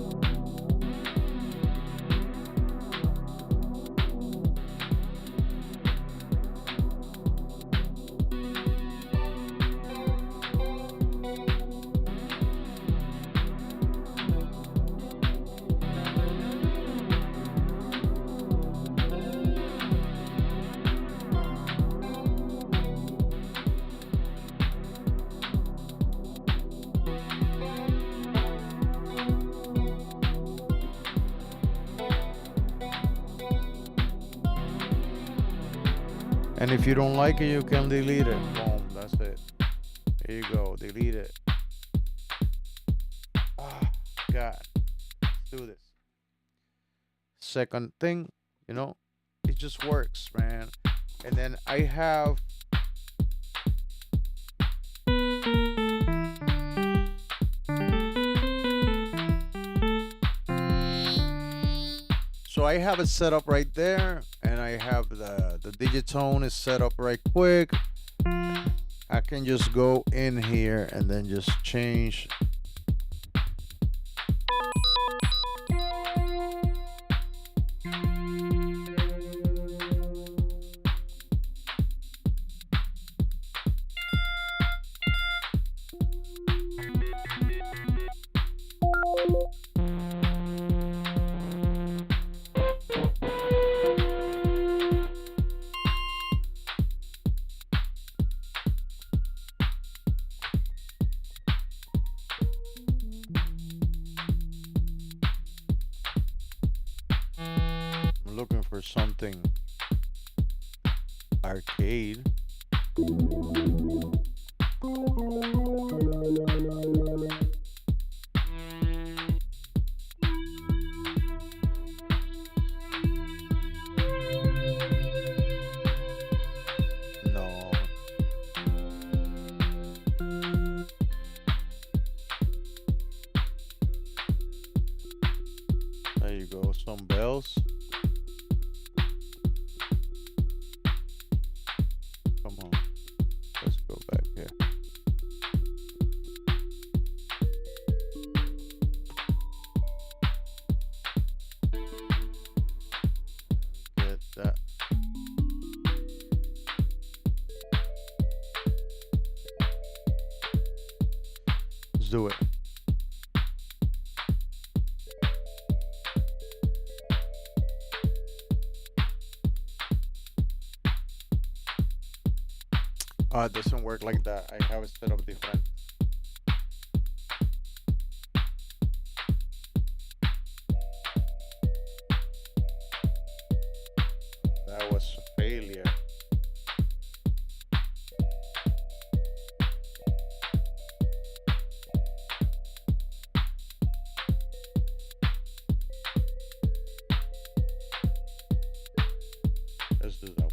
And if you don't like it, you can delete it. Boom, that's it. There you go, delete it. Oh, God, let's do this. Second thing, it just works, man. And then I have it set up right there, and I have the Digitone is set up right quick. I can just go in here and then just change. Looking for something arcade. go. Some bells. Come on. Let's go back here. Get that. Let's do it. It doesn't work like that. I have it set up different. That was a failure. Let's do that one.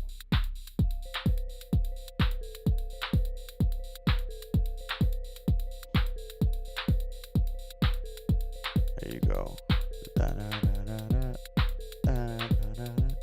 There you go. Da-da-da-da-da. Da-da-da-da-da.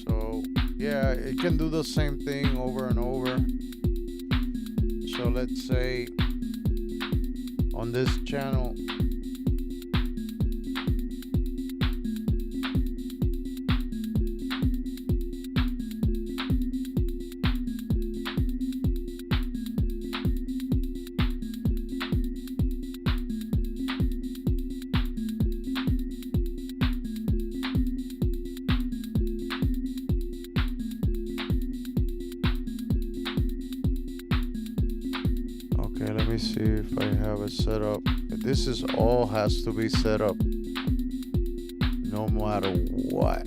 So yeah, it can do the same thing over and over. So let's say on this channel, okay, let me see if I have it set up. This is all has to be set up no matter what.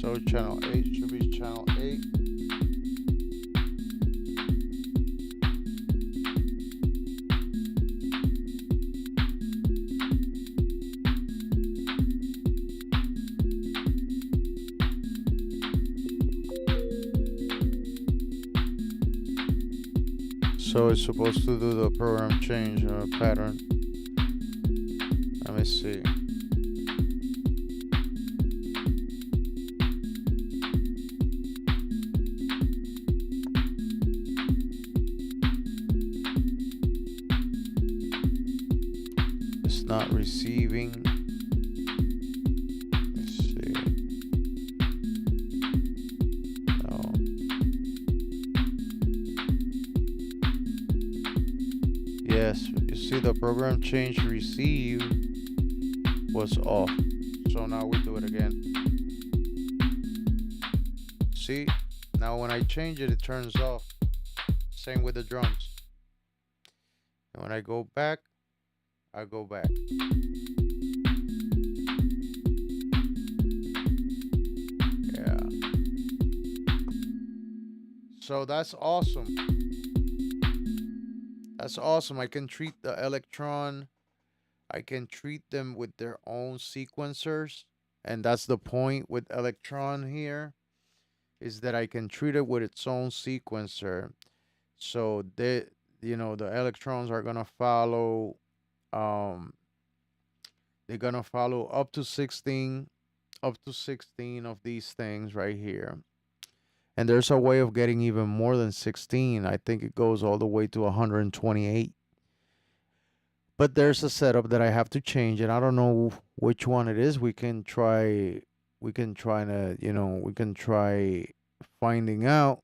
So channel 8 should be channel 8. So it's supposed to do the program change pattern. Let me see. It's not receiving. Let's see. No. Yes, you see the program change receive was off. So now we do it again. See, now when I change it, it turns off. Same with the drums. And when I go back, I go back. Yeah. So that's awesome. That's awesome. I can treat the Electron. I can treat them with their own sequencers. And that's the point with Electron here, is that I can treat it with its own sequencer. So they, the electrons are gonna follow, they're gonna follow up to 16 of these things right here. And there's a way of getting even more than 16. I think it goes all the way to 128. But there's a setup that I have to change, and I don't know which one it is. We can try to, we can try finding out.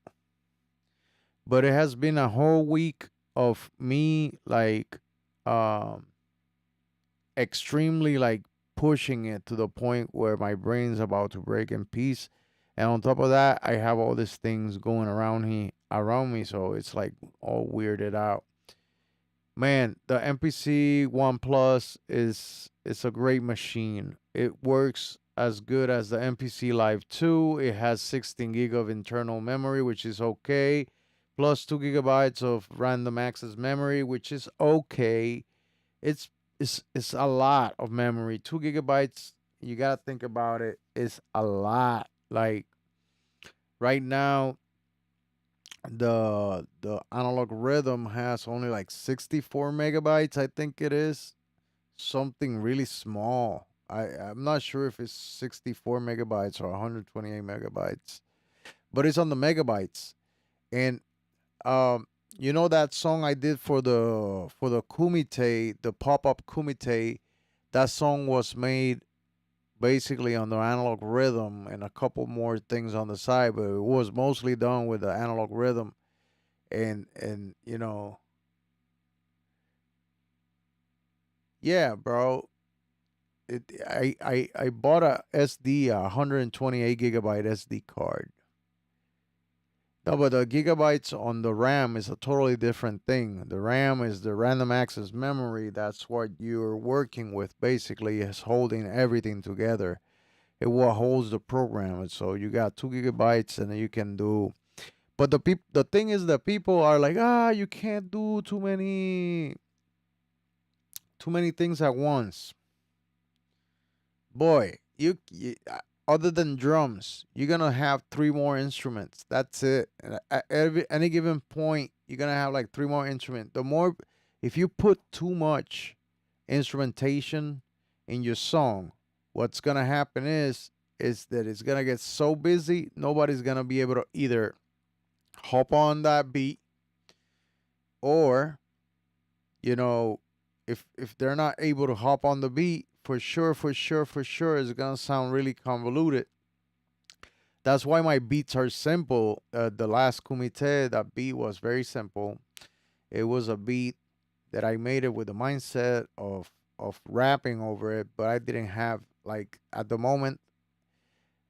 But it has been a whole week of me like um extremely like pushing it to the point where my brain's about to break in piece. And on top of that, I have all these things going around me, so it's like all weirded out. Man, the MPC One Plus is a great machine. It works as good as the MPC Live 2. It has 16 gig of internal memory, which is okay, plus 2 gigabytes of random access memory, which is okay. It's it's a lot of memory. 2 gigabytes, you gotta think about it, is a lot. Like right now, the analog rhythm has only like 64 megabytes, I think it is. Something really small. I'm not sure if it's 64 megabytes or 128 megabytes, but it's on the megabytes. And you know that song I did for the Kumite, the pop-up Kumite, that song was made basically on the analog rhythm and a couple more things on the side, but it was mostly done with the analog rhythm. And yeah, bro. I bought a SD, a 128 gigabyte SD card. No, but the gigabytes on the RAM is a totally different thing. The RAM is the random access memory. That's what you're working with. Basically, is holding everything together. It what holds the program. And so you got 2 gigabytes, and you can do. But the thing is that people are like, you can't do too many things at once. Boy, other than drums, you're gonna have three more instruments. That's it. And at any given point, you're gonna have like three more instruments. The more, if you put too much instrumentation in your song, what's gonna happen is that it's gonna get so busy, nobody's gonna be able to either hop on that beat, or you know, if they're not able to hop on the beat, for sure, it's gonna sound really convoluted. That's why my beats are simple. The last Kumite, that beat was very simple. It was a beat that I made it with the mindset of rapping over it, but I didn't have like at the moment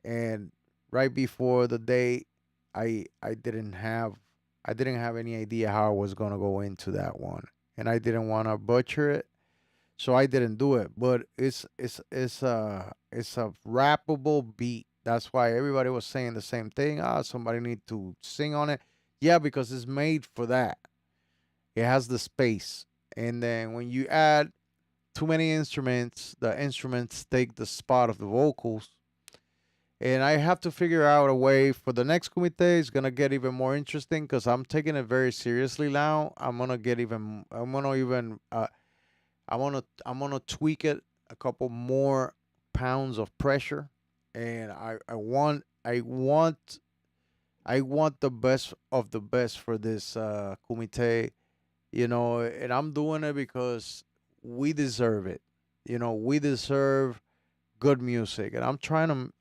and right before the date, I I didn't have any idea how I was gonna go into that one, and I didn't want to butcher it, so I didn't do it. But it's a rappable beat. That's why everybody was saying the same thing. Somebody need to sing on it. Yeah, because it's made for that. It has the space, and then when you add too many instruments, the instruments take the spot of the vocals. And I have to figure out a way for the next comite. It's gonna get even more interesting because I'm taking it very seriously now. I'm gonna get even. I'm gonna even. I'm gonna tweak it a couple more pounds of pressure, and I want the best of the best for this kumite. And I'm doing it because we deserve it. We deserve good music, and I'm trying to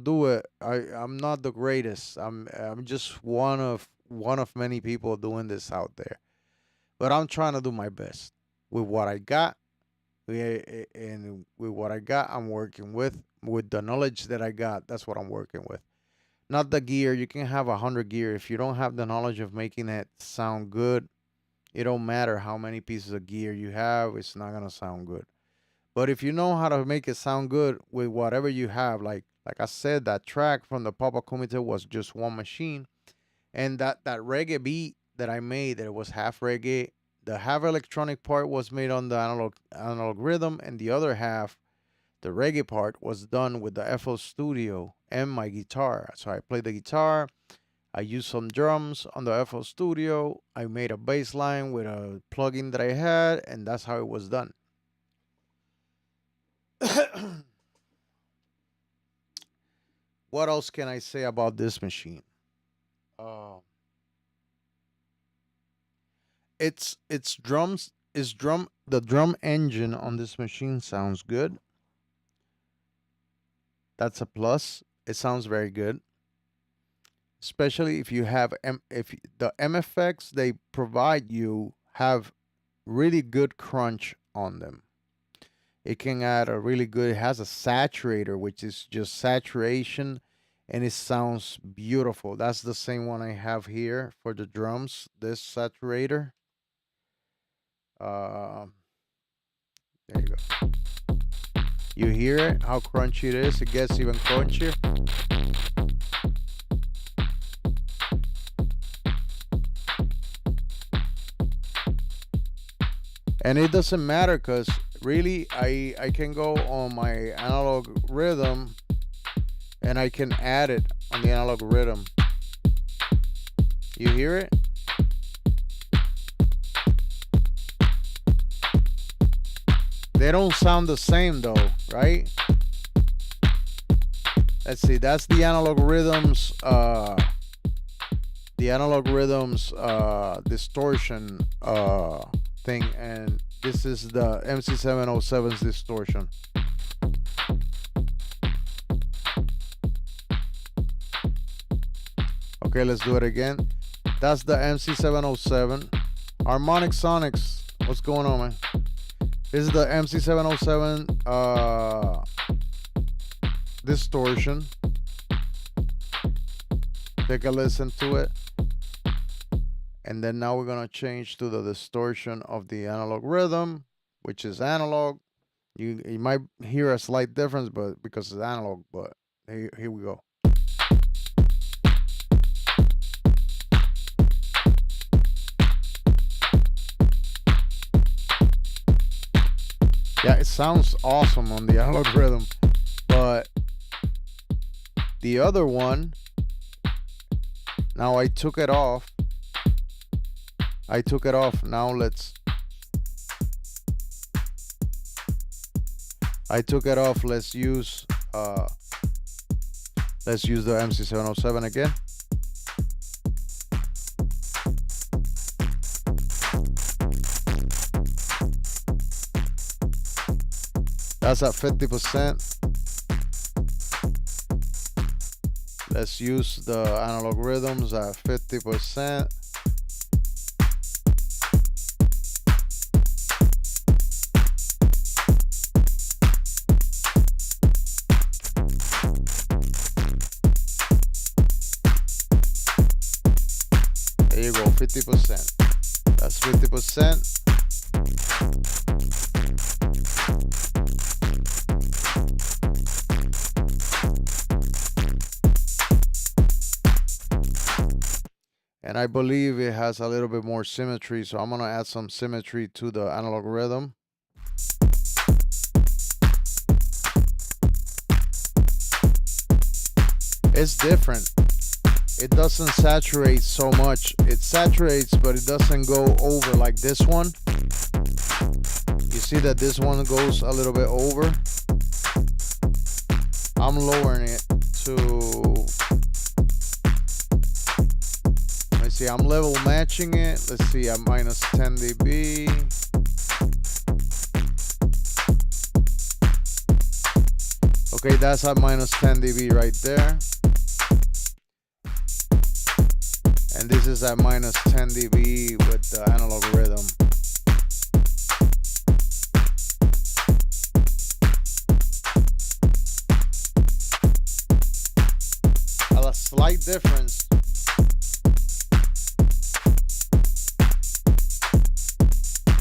do it. I'm not the greatest. I'm just one of many people doing this out there, but I'm trying to do my best with what I got. And with what I got, I'm working with the knowledge that I got. That's what I'm working with. Not the gear. You can have 100 gear if you don't have the knowledge of making it sound good. It don't matter how many pieces of gear you have. It's not gonna sound good. But if you know how to make it sound good with whatever you have, like I said, that track from the Papa Comite was just one machine, and that reggae beat that I made, that it was half reggae, the half electronic part was made on the analog rhythm, and the other half, the reggae part, was done with the FL Studio and my guitar. So I played the guitar. I used some drums on the FL Studio. I made a bass line with a plugin that I had, and that's how it was done. What else can I say about this machine? Uh, it's drums. Is drum the drum engine on this machine sounds good. That's a plus. It sounds very good, especially if you have if the MFX they provide you have really good crunch on them. It can add a really good. It has a saturator, which is just saturation, and it sounds beautiful. That's the same one I have here for the drums. This saturator. Uh, there you go. You hear it? How crunchy it is? It gets even crunchier. And it doesn't matter because really I can go on my analog rhythm and I can add it on the analog rhythm. You hear it? They don't sound the same though, right? Let's see, that's the analog rhythms distortion thing, and this is the MC707's distortion. Okay, let's do it again. That's the MC707. Harmonic Sonics. What's going on, man? This is the MC707 distortion. Take a listen to it. And then now we're going to change to the distortion of the analog rhythm, which is analog. You might hear a slight difference, but because it's analog, but here we go. Yeah, it sounds awesome on the analog rhythm, but the other one, now I took it off. Now let's use the MC707 again. That's at 50%. Let's use the analog rhythms at 50%. There you go, 50%. That's 50%. And I believe it has a little bit more symmetry, so I'm gonna add some symmetry to the analog rhythm. It's different. It doesn't saturate so much. It saturates, but it doesn't go over like this one. You see that this one goes a little bit over. I'm lowering it to, let's see, I'm level matching it. Let's see, I'm minus 10 dB. Okay, that's at minus 10 dB right there. And this is at minus 10 dB with the analog rhythm. A slight difference.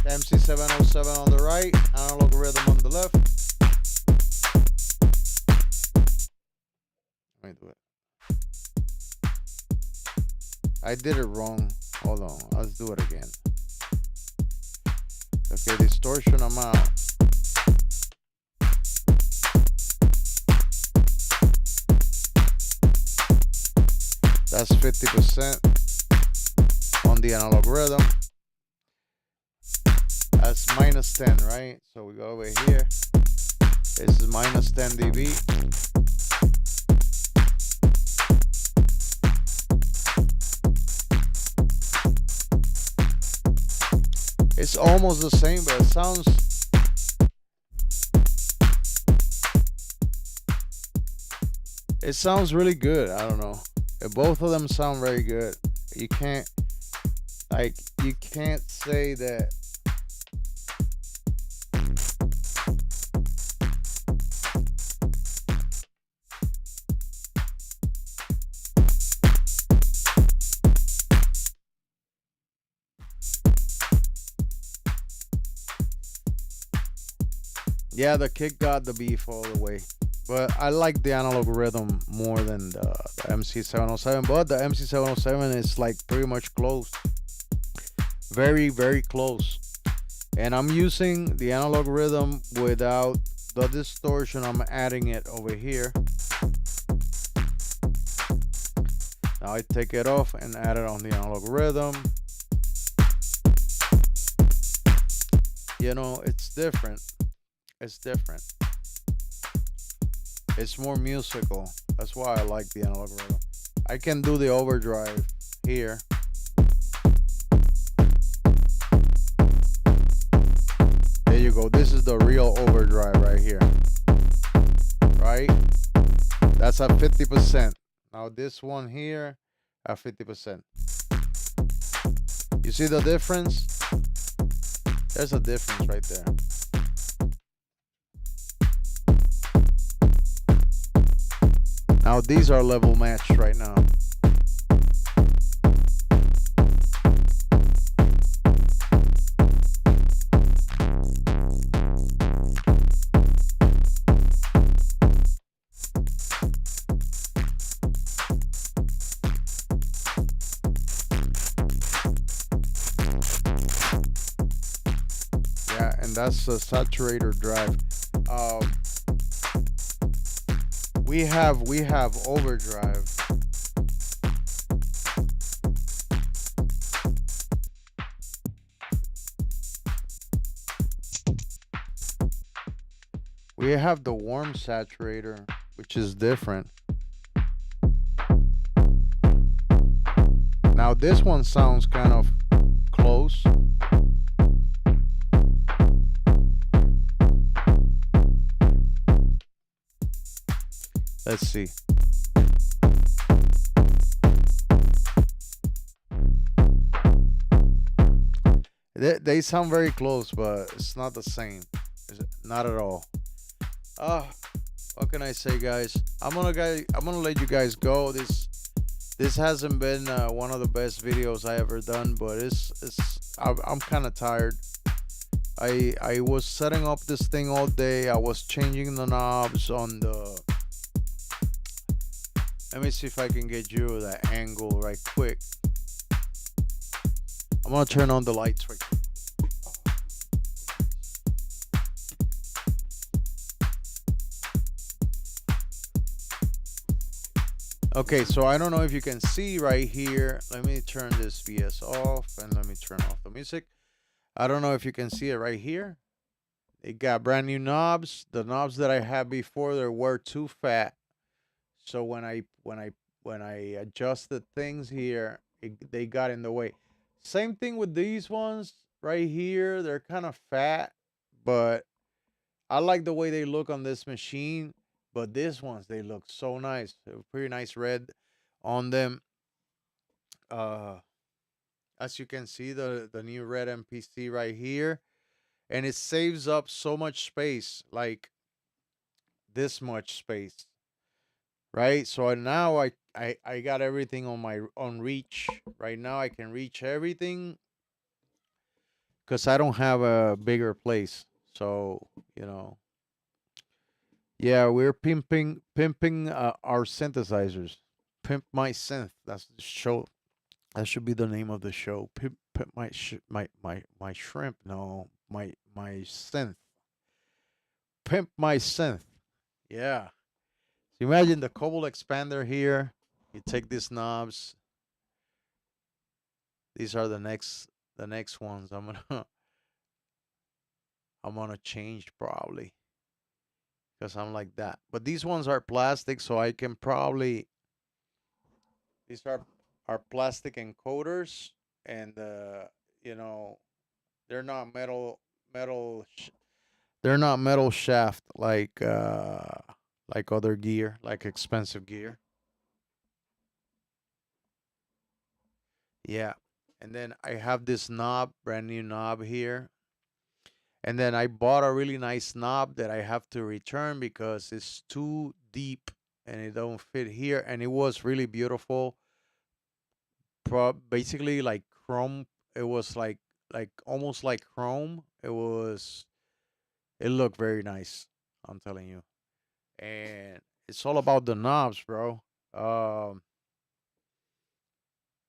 MC707 on the right, analog rhythm on the left. Let me do it. I did it wrong. Hold on, let's do it again. Okay, distortion amount. That's 50% on the analog rhythm. That's minus 10, right? So we go over here. This is minus 10 dB. It's almost the same, but it sounds really good. I don't know. Both of them sound very good. You can't like you can't say that. Yeah, the kick got the beef all the way. But I like the analog rhythm more than the MC707. But the MC707 is like pretty much close. Very, very close. And I'm using the analog rhythm without the distortion. I'm adding it over here. Now I take it off and add it on the analog rhythm. You know, it's different. It's different. It's more musical. That's why I like the analog rhythm. I can do the overdrive here. There you go. This is the real overdrive right here. Right? That's at 50%. Now this one here at 50%. You see the difference? There's a difference right there. Now these are level matched right now. Yeah, and that's a saturator drive. We have overdrive. We have the warm saturator, which is different. Now this one sounds kind of close. Let's see. They sound very close, but it's not the same. Not at all. What can I say, guys? I'm gonna let you guys go. This hasn't been one of the best videos I ever done, but I'm kind of tired. I was setting up this thing all day. I was changing the knobs on the. Let me see if I can get you that angle right quick. I'm gonna turn on the lights right quick. Okay, so I don't know if you can see right here. Let me turn this VS off and let me turn off the music. I don't know if you can see it right here. They got brand new knobs. The knobs that I had before, they were too fat. So when I adjusted things here, they got in the way. Same thing with these ones right here. They're kind of fat, but I like the way they look on this machine. But these ones, they look so nice. Pretty nice red on them. As you can see, the new red MPC right here. And it saves up so much space, like this much space. Right? So now I got everything on my on reach. Right now I can reach everything because I don't have a bigger place. So, you know. Yeah, we're pimping our synthesizers. Pimp my synth. That's the show. That should be the name of the show. Pimp my my shrimp. No, my synth. Pimp my synth. Yeah. So imagine the Cobalt expander here. You take these knobs. These are the next ones. I'm gonna change probably because I'm like that. But these ones are plastic, so I can probably these are plastic encoders, and you know, They're not metal. They're not metal shaft like other gear, like expensive gear. Yeah. And then I have this knob, brand new knob here. And then I bought a really nice knob that I have to return because it's too deep and it don't fit here. And it was really beautiful. Basically like chrome. It was like almost like chrome. It looked very nice. I'm telling you. And it's all about the knobs, bro. Um,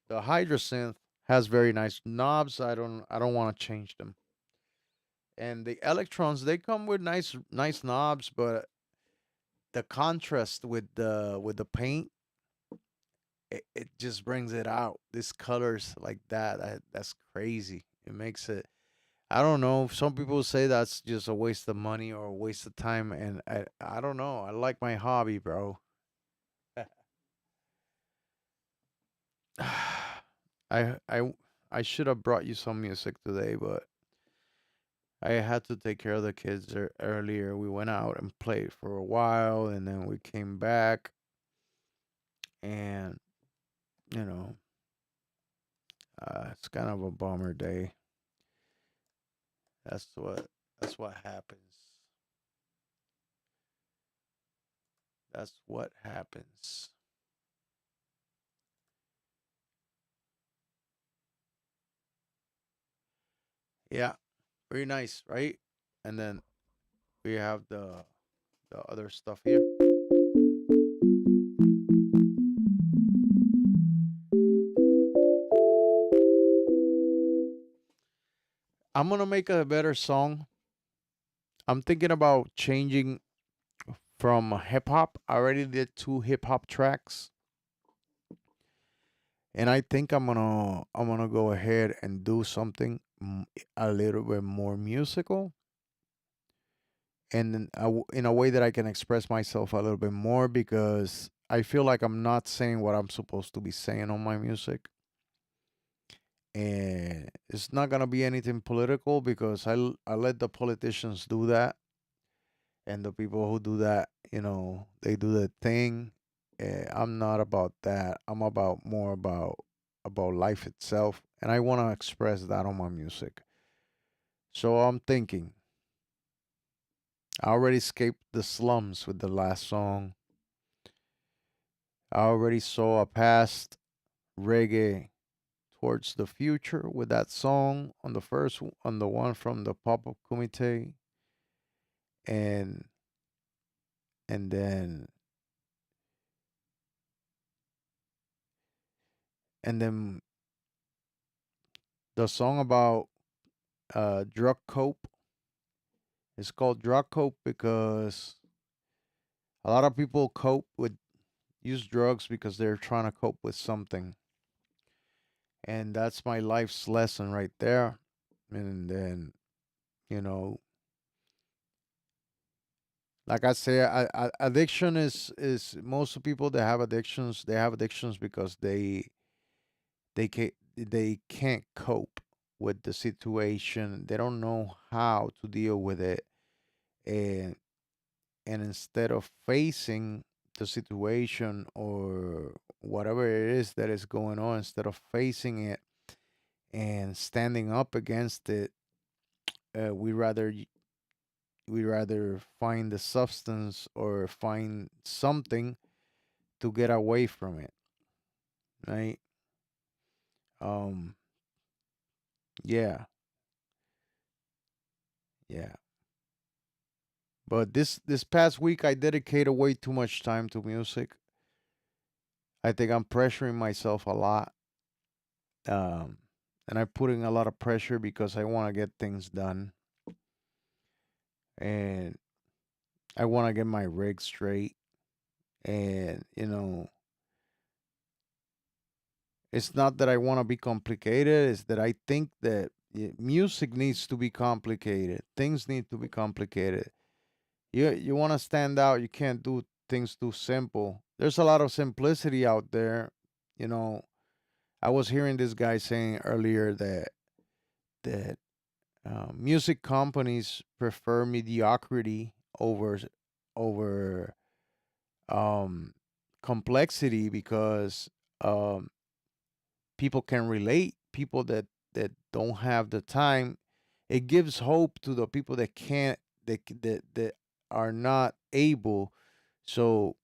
the Hydrosynth has very nice knobs. I don't want to change them. And the Electrons, they come with nice knobs, but the contrast with the paint, it just brings it out. This colors like that's crazy. It makes it. I don't know. Some people say that's just a waste of money or a waste of time, and I don't know. I like my hobby, bro. I I I should have brought you some music today, but I had to take care of the kids earlier. We went out and played for a while, and then we came back, and you know, it's kind of a bummer day. That's what that's what happens. That's what happens. Yeah, very nice, right? And then we have the other stuff here. I'm gonna make a better song. I'm thinking about changing from hip hop. I already did two hip hop tracks, and I think I'm gonna go ahead and do something a little bit more musical, and then in a way that I can express myself a little bit more because I feel like I'm not saying what I'm supposed to be saying on my music, and it's not gonna be anything political because I let the politicians do that, and the people who do that, they do their thing. I'm not about that. I'm about life itself, and I want to express that on my music. So I'm thinking, I already escaped the slums with the last song. I already saw a past reggae towards the future with that song on on the one from the pop-up committee, and and then and then the song about drug cope. It's called drug cope because a lot of people cope with use drugs because they're trying to cope with something, and that's my life's lesson right there. And then, you know like I say, addiction is most of people that have addictions, they have addictions because they can't cope with the situation. They don't know how to deal with it, and instead of facing the situation or whatever it is that is going on, instead of facing it and standing up against it, uh, we rather y- we rather find the substance or find something to get away from it, right? um yeah, yeah. But this past week I dedicated way too much time to music. I think I'm pressuring myself a lot, um and I'm putting a lot of pressure because I want to get things done, and I want to get my rig straight. And it's not that I want to be complicated, it's that I think that music needs to be complicated. Things need to be complicated. You want to stand out, you can't do things too simple. There's a lot of simplicity out there. You know, I was hearing this guy saying earlier that Music companies prefer mediocrity over um, complexity because um, people can relate. People that don't have the time, it gives hope to the people that can't that are not able. So,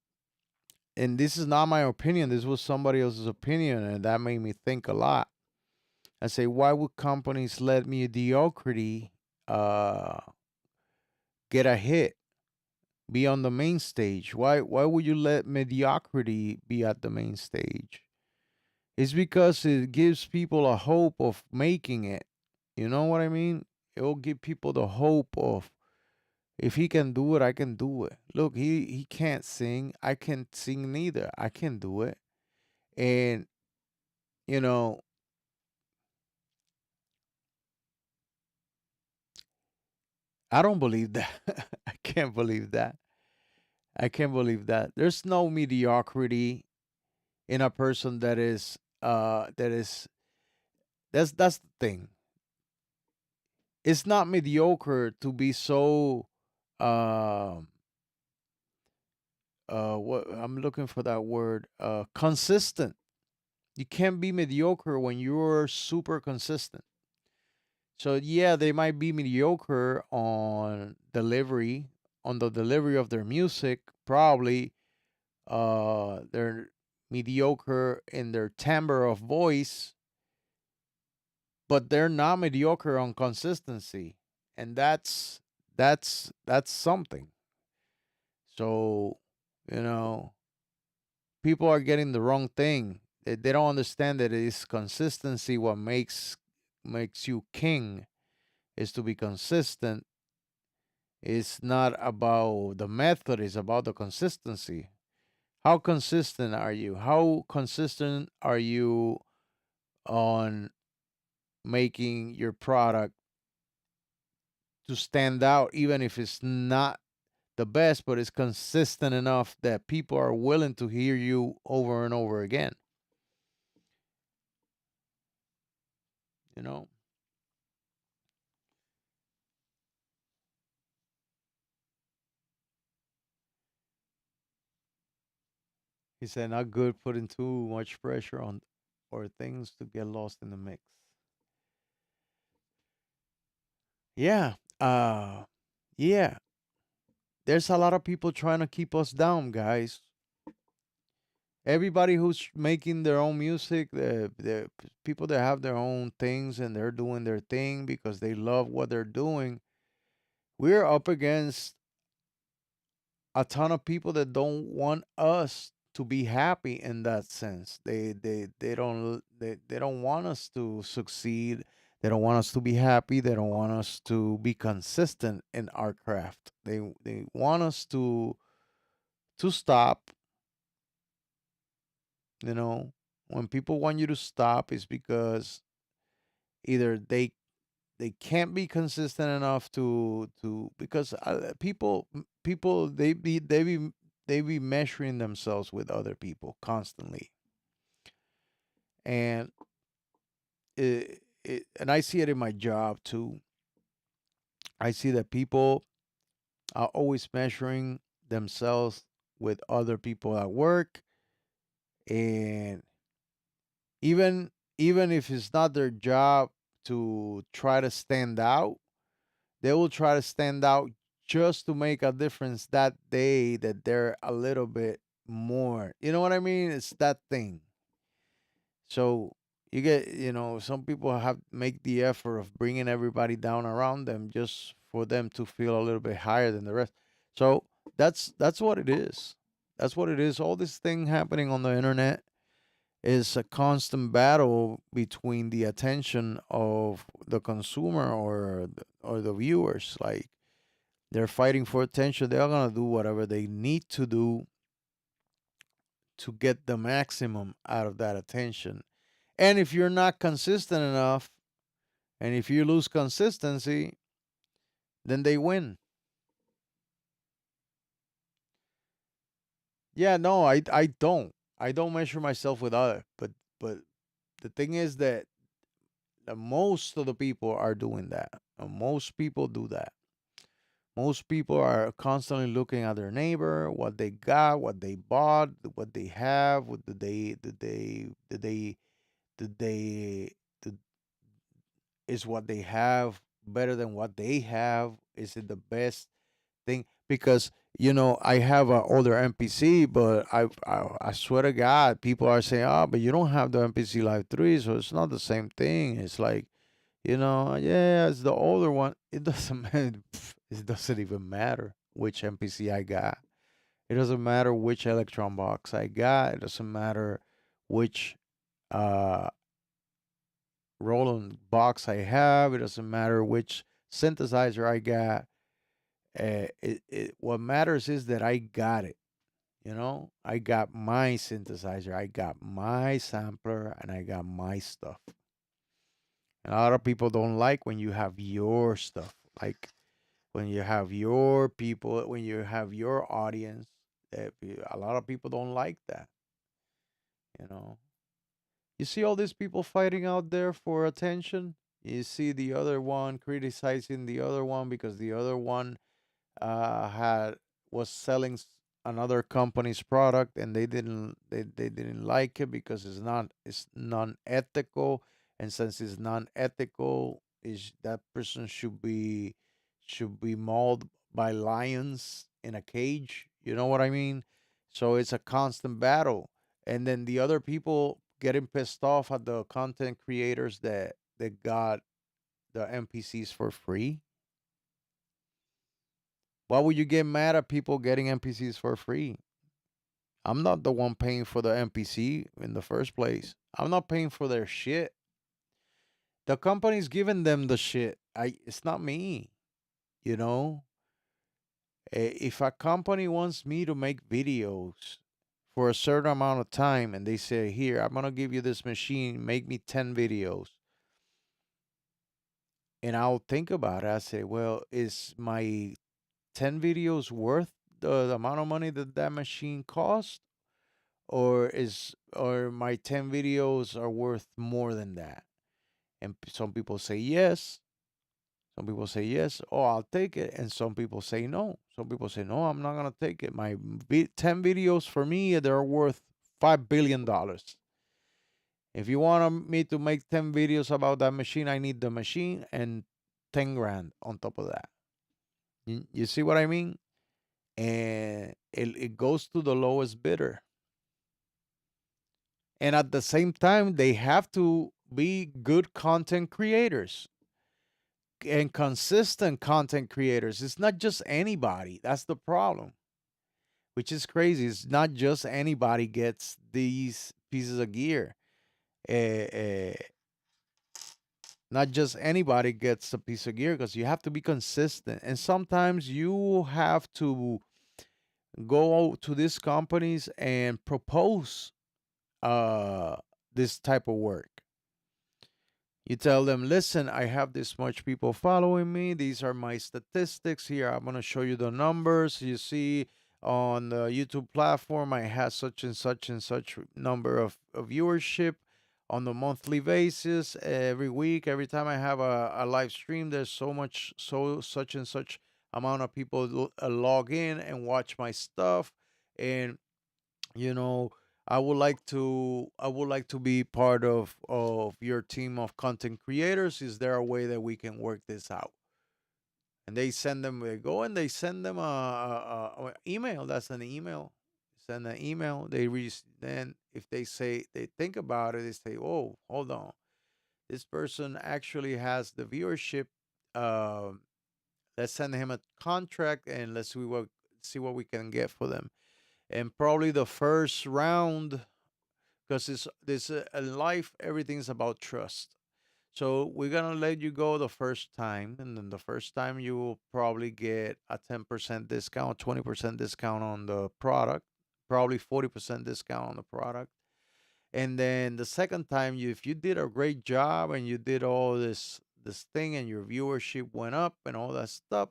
and this is not my opinion. This was somebody else's opinion, and that made me think a lot. I say, why would companies let mediocrity uh, get a hit, be on the main stage? Why would you let mediocrity be at the main stage? It's because it gives people a hope of making it. You know what I mean? It will give people the hope of, if he can do it, I can do it. Look, he can't sing. I can't sing neither. I can do it. And you know, I don't believe that. I can't believe that. I can't believe that. There's no mediocrity in a person that is that's the thing. It's not mediocre to be so um what I'm looking for, that word, consistent. You can't be mediocre when you're super consistent. So yeah, they might be mediocre on the delivery of their music. Probably they're mediocre in their timbre of voice, but they're not mediocre on consistency. And that's something. So, you know, people are getting the wrong thing. They don't understand that it is consistency what makes you king, is to be consistent. It's not about the method, it's about the consistency. How consistent are you? How consistent are you on making your product to stand out, even if it's not the best, but it's consistent enough that people are willing to hear you over and over again? You know, he said, not good putting too much pressure on or things to get lost in the mix. Yeah. Yeah. There's a lot of people trying to keep us down, guys. Everybody who's making their own music, the people that have their own things and they're doing their thing because they love what they're doing, we're up against a ton of people that don't want us to be happy in that sense. They don't want us to succeed. They don't want us to be happy. They don't want us to be consistent in our craft. They want us to stop. You know, when people want you to stop, it's because either they can't be consistent enough to because people they be measuring themselves with other people constantly. And and I see it in my job too. I see that people are always measuring themselves with other people at work, and even if it's not their job to try to stand out, they will try to stand out just to make a difference that day, that they're a little bit more. You know what I mean? It's that thing. So you get, some people have make the effort of bringing everybody down around them just for them to feel a little bit higher than the rest. So that's what it is. That's what it is. All this thing happening on the internet is a constant battle between the attention of the consumer or the viewers. Like, they're fighting for attention. They're gonna do whatever they need to do to get the maximum out of that attention. And if you're not consistent enough, and if you lose consistency, then they win. Yeah, no, I don't. I don't measure myself with other, but the thing is that most of the people are doing that. Most people do that. Most people are constantly looking at their neighbor, what they got, what they bought, what they have, what did they did, is what they have better than what they have? Is it the best thing? Because I have an older MPC, but I swear to God, people are saying, "Oh, but you don't have the MPC Live 3, so it's not the same thing." It's like, yeah, it's the older one. It doesn't matter. It doesn't even matter which MPC I got. It doesn't matter which Electron box I got. It doesn't matter which uh, Roland box I have. It doesn't matter which synthesizer I got. What matters is that I got it. I got my synthesizer, I got my sampler, and I got my stuff. And a lot of people don't like when you have your stuff, like when you have your people, when you have your audience. A lot of people don't like that. You know, you see all these people fighting out there for attention. You see the other one criticizing the other one because the other one had was selling another company's product, and they didn't like it because it's non-ethical, and since it's non-ethical, is that person should be mauled by lions in a cage. You know what I mean? So it's a constant battle, and then the other people getting pissed off at the content creators that got the NPCs for free. Why would you get mad at people getting NPCs for free? I'm not the one paying for the NPC in the first place. I'm not paying for their shit. The company's giving them the shit. It's not me, you know? If a company wants me to make videos for a certain amount of time and they say, "Here, I'm going to give you this machine, make me 10 videos." And I'll think about it. I say, "Well, is my 10 videos worth the amount of money that machine costs? Or my 10 videos are worth more than that?" And some people say yes, some people say yes, oh, I'll take it, and some people say no. Some people say no, I'm not going to take it. My 10 videos for me, they're worth $5 billion. If you want me to make 10 videos about that machine, I need the machine and 10 grand on top of that. You see what I mean? And it goes to the lowest bidder. And at the same time, they have to be good content creators and consistent content creators. It's not just anybody. That's the problem, which is crazy. It's not just anybody gets these pieces of gear. Uh, uh, Not just anybody gets a piece of gear, because you have to be consistent. And sometimes you have to go to these companies and propose uh, this type of work. You tell them, "Listen, I have this much people following me. These are my statistics. Here, I'm going to show you the numbers. You see, on the YouTube platform, I have such and such number of viewership on the monthly basis. Every week, every time I have a live stream, there's such and such amount of people log in and watch my stuff. And you know I would like to be part of your team of content creators. Is there a way that we can work this out?" And they go and they send them a email. That's an email. Send an email. Then if they say, they think about it, they say, "Oh, hold on, this person actually has the viewership. um let's send him a contract and let's see what we can get for them." And probably the first round, because it's this in life, everything's about trust. So we're gonna let you go the first time, and then the first time you will probably get a 10% discount, 20% discount on the product, probably 40% discount on the product. And then the second time, if you did a great job and you did all this thing and your viewership went up and all that stuff,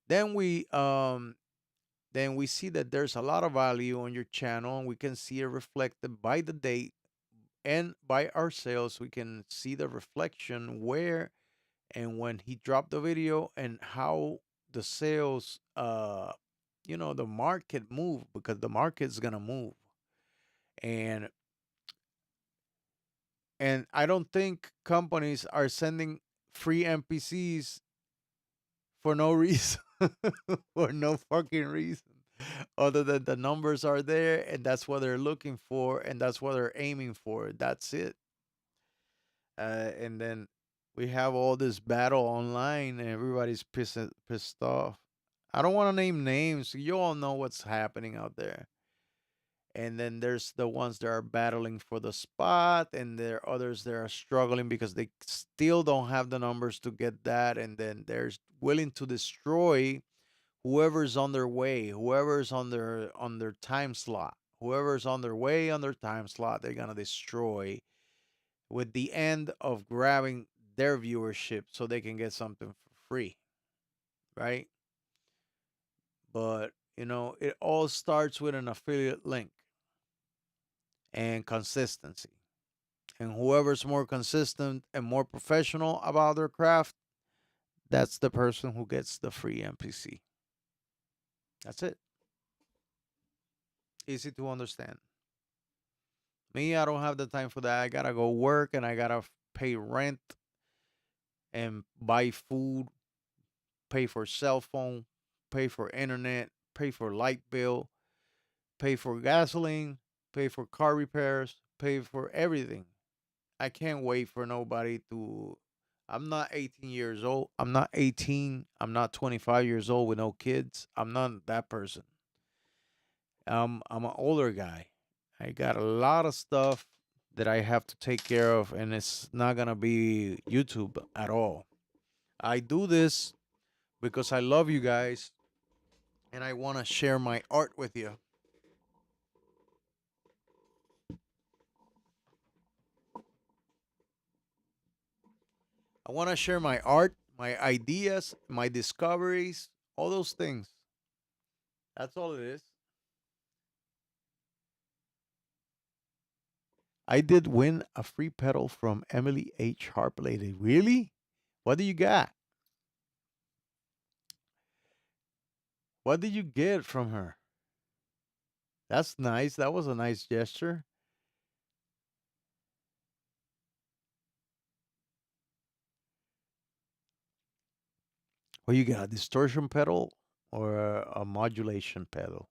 then we see that there's a lot of value on your channel, and we can see it reflected by the date and by ourselves we can see the reflection where and when he dropped the video and how the sales the market move, because the market's gonna move. And and I don't think companies are sending free NPCs for no reason. For no fucking reason other than the numbers are there and that's what they're looking for and that's what they're aiming for. That's it. And then we have all this battle online and everybody's pissed off. I don't want to name names. You all know what's happening out there. And then there's the ones that are battling for the spot, and there are others that are struggling because they still don't have the numbers to get that, and then they're willing to destroy whoever's on their way, whoever's on their time slot, whoever's on their way on their time slot, they're gonna destroy with the end of grabbing their viewership so they can get something for free, right? But it all starts with an affiliate link and consistency. And whoever's more consistent and more professional about their craft, that's the person who gets the free NPC. That's it. Easy to understand. Me, I don't have the time for that. I gotta go work and I gotta pay rent and buy food, pay for cell phone, pay for internet, pay for light bill, pay for gasoline, pay for car repairs, pay for everything. I can't wait for nobody to. I'm not 18 years old. I'm not 18. I'm not 25 years old with no kids. I'm not that person. I'm an older guy. I got a lot of stuff that I have to take care of, and it's not gonna be YouTube at all. I do this because I love you guys and I want to share my art with you. I want to share my art, my ideas, my discoveries, all those things. That's all it is. I did win a free pedal from Emily H. Harp lady. Really? What do you got? What did you get from her? That's nice. That was a nice gesture. What you got? A distortion pedal or a modulation pedal?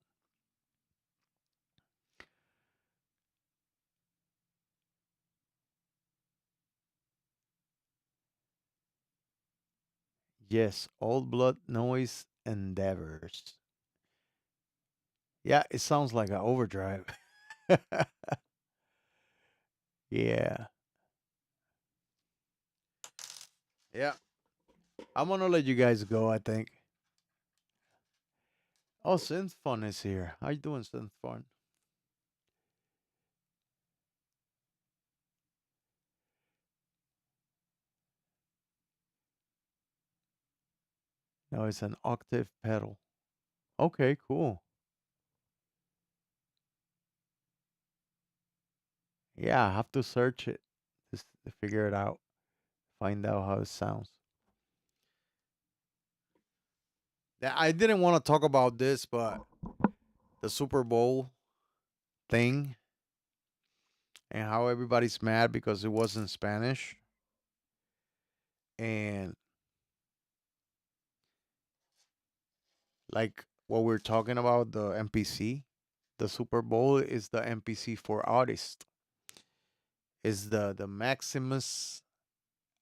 Yes, old blood noise endeavors. Yeah, it sounds like an overdrive. Yeah. Yeah. I'm gonna let you guys go, I think. Oh, Synth Fun is here. How you doing, Synth Fun? No, it's an octave pedal. Okay, cool. Yeah, I have to search it just to figure it out, find out how it sounds. Yeah, I didn't want to talk about this, but the Super Bowl thing and how everybody's mad because it was in Spanish. And like what we're talking about, the NPC, the Super Bowl is the NPC for artists. Is the Maximus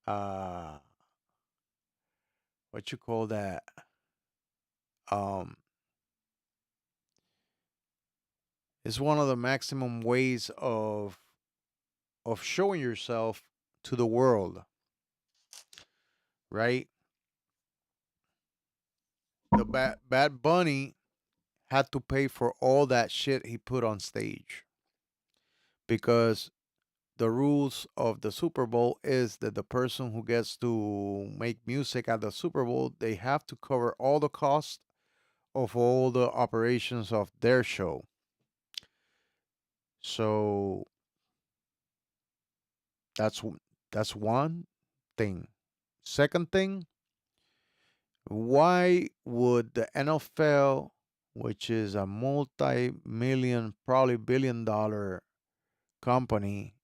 uh what you call that? Um it's one of the maximum ways of showing yourself to the world, right? The Bad Bunny had to pay for all that shit he put on stage because the rules of the Super Bowl is that the person who gets to make music at the Super Bowl, they have to cover all the costs of all the operations of their show. So That's that's one thing. Second thing, why would the NFL, which is a multi-million, probably billion-dollar company,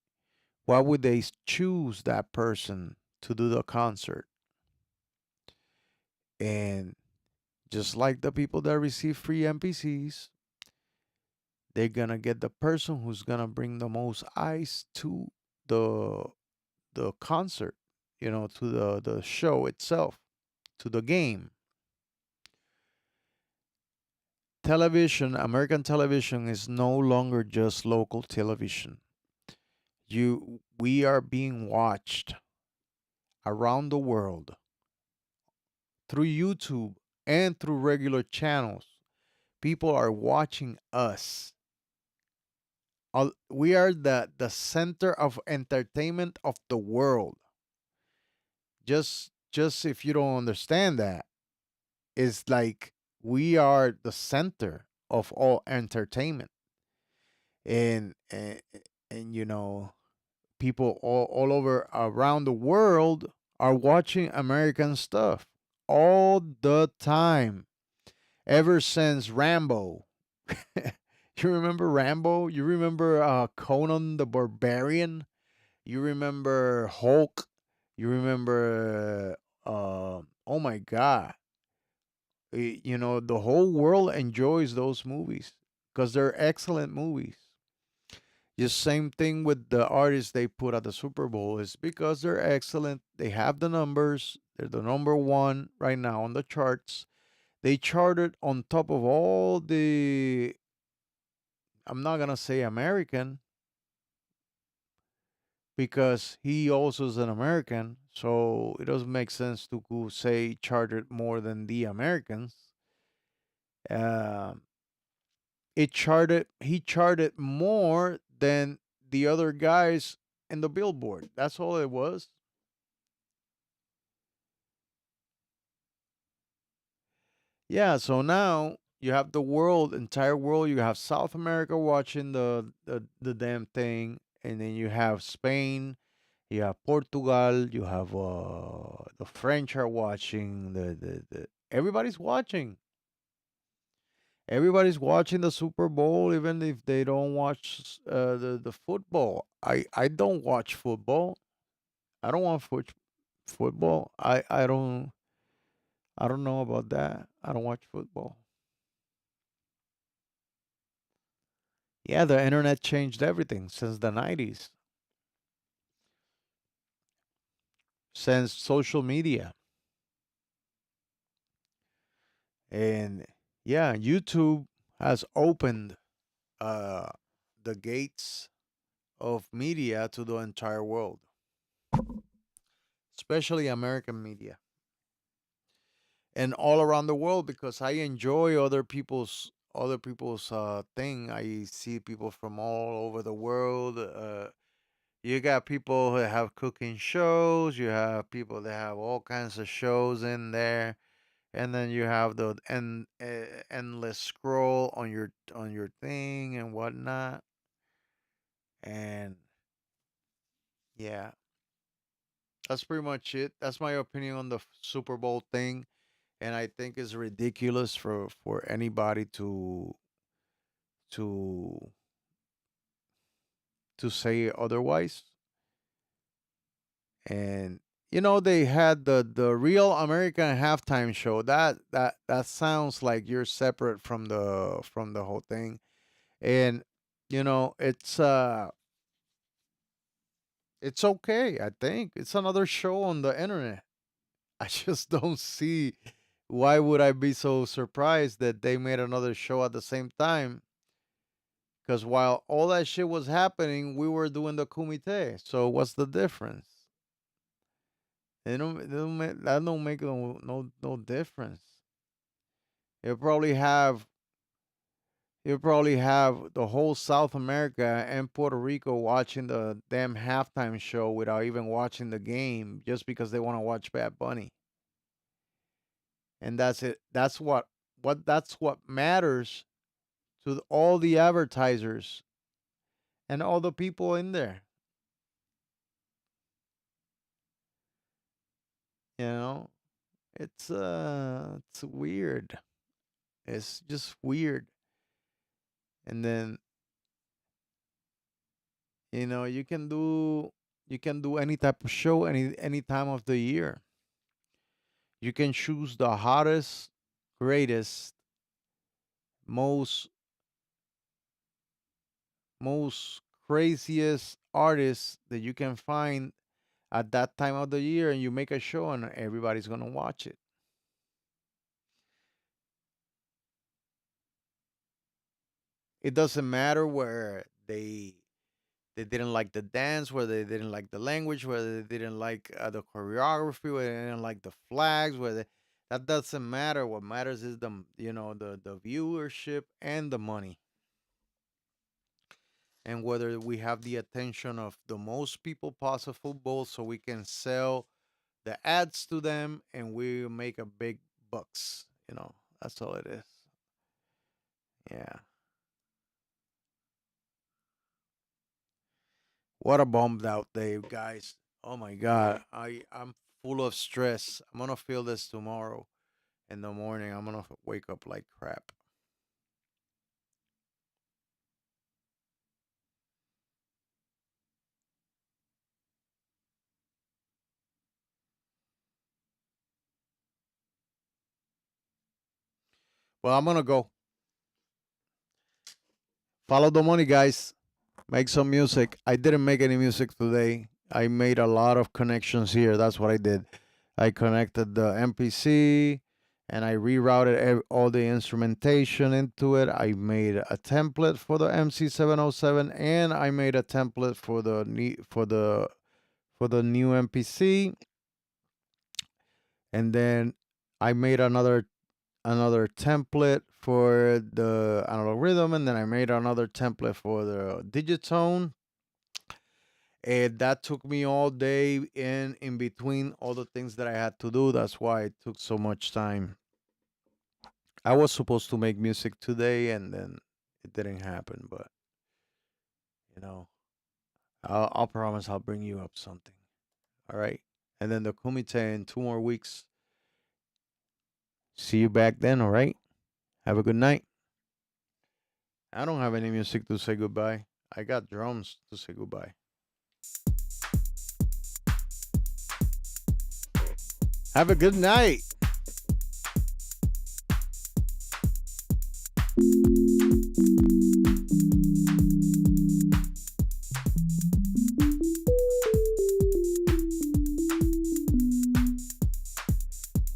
why would they choose that person to do the concert? And just like the people that receive free NPCs, they're gonna get the person who's gonna bring the most eyes to the the concert, to the show itself, to the game. Television, American television is no longer just local television. We are being watched around the world through YouTube and through regular channels. People are watching us. We are the center of entertainment of the world. Just if you don't understand that, it's like we are the center of all entertainment. And people all over around the world are watching American stuff all the time ever since Rambo. You remember Rambo? You remember Conan the Barbarian? You remember Hulk? You remember oh my god. The whole world enjoys those movies because they're excellent movies. Just same thing with the artists they put at the Super Bowl is because they're excellent. They have the numbers. They're the number one right now on the charts. They charted on top of all the, I'm not gonna say American because he also is an American, so it doesn't make sense to say charted more than the Americans. Um, he charted more than the other guys in the Billboard. That's all it was. Yeah, so now you have the world, entire world. You have South America watching the damn thing, and then you have Spain, you have Portugal, you have the French are watching the everybody's watching. Everybody's watching the Super Bowl, even if they don't watch the football. I don't watch football. I don't want football. I don't know about that. I don't watch football. Yeah, the internet changed everything since the 90s, since social media. And yeah, YouTube has opened uh, the gates of media to the entire world, especially American media and all around the world because I enjoy other people's thing. I see people from all over the world. You got people who have cooking shows. You have people that have all kinds of shows in there, and then you have the endless scroll on your thing and whatnot. And yeah, that's pretty much it. That's my opinion on the Super Bowl thing, and I think it's ridiculous for anybody to to say otherwise. And they had the real American halftime show. That sounds like you're separate from the whole thing. And it's okay. I think it's another show on the internet. I just don't see why would I be so surprised that they made another show at the same time. Because while all that shit was happening, we were doing the kumite. So what's the difference? That don't make no difference. You probably have you probably have the whole South America and Puerto Rico watching the damn halftime show without even watching the game just because they want to watch Bad Bunny. And that's it. That's what matters to all the advertisers and all the people in there. You know, it's weird. It's just weird. And then, you can do any type of show any time of the year. You can choose the hottest, greatest, most most craziest artists that you can find at that time of the year, and you make a show and everybody's going to watch it. It doesn't matter where they didn't like the dance, where they didn't like the language, where they didn't like the choreography, where they didn't like the flags, that doesn't matter. What matters is the viewership and the money, and whether we have the attention of the most people possible, both so we can sell the ads to them and we make a big bucks. That's all it is. Yeah. What a bummed out day, guys. Oh my god. I'm full of stress. I'm gonna feel this tomorrow in the morning. I'm gonna wake up like crap. Well, I'm gonna go. Follow the money, guys. Make some music. I didn't make any music today. I made a lot of connections here. That's what I did. I connected the MPC and I rerouted all the instrumentation into it. I made a template for the MC707 and I made a template for the new MPC, and then I made another template for the analog rhythm, and then I made another template for the digitone. And that took me all day in between all the things that I had to do. That's why it took so much time. I was supposed to make music today and then it didn't happen, but you know, I'll promise I'll bring you up something. All right. And then the Kumite in 2 more weeks. See you back then, all right? Have a good night. I don't have any music to say goodbye. I got drums to say goodbye. Have a good night.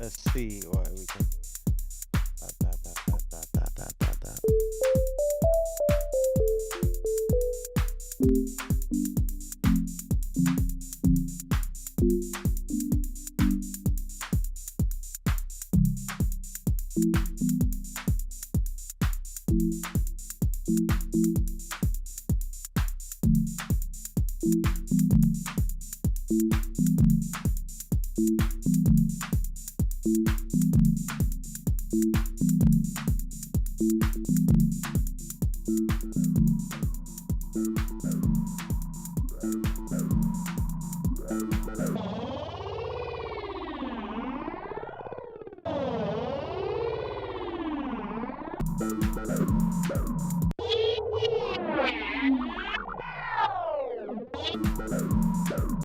Let's see what we can do. Da, da, da, da, da, da, da, da.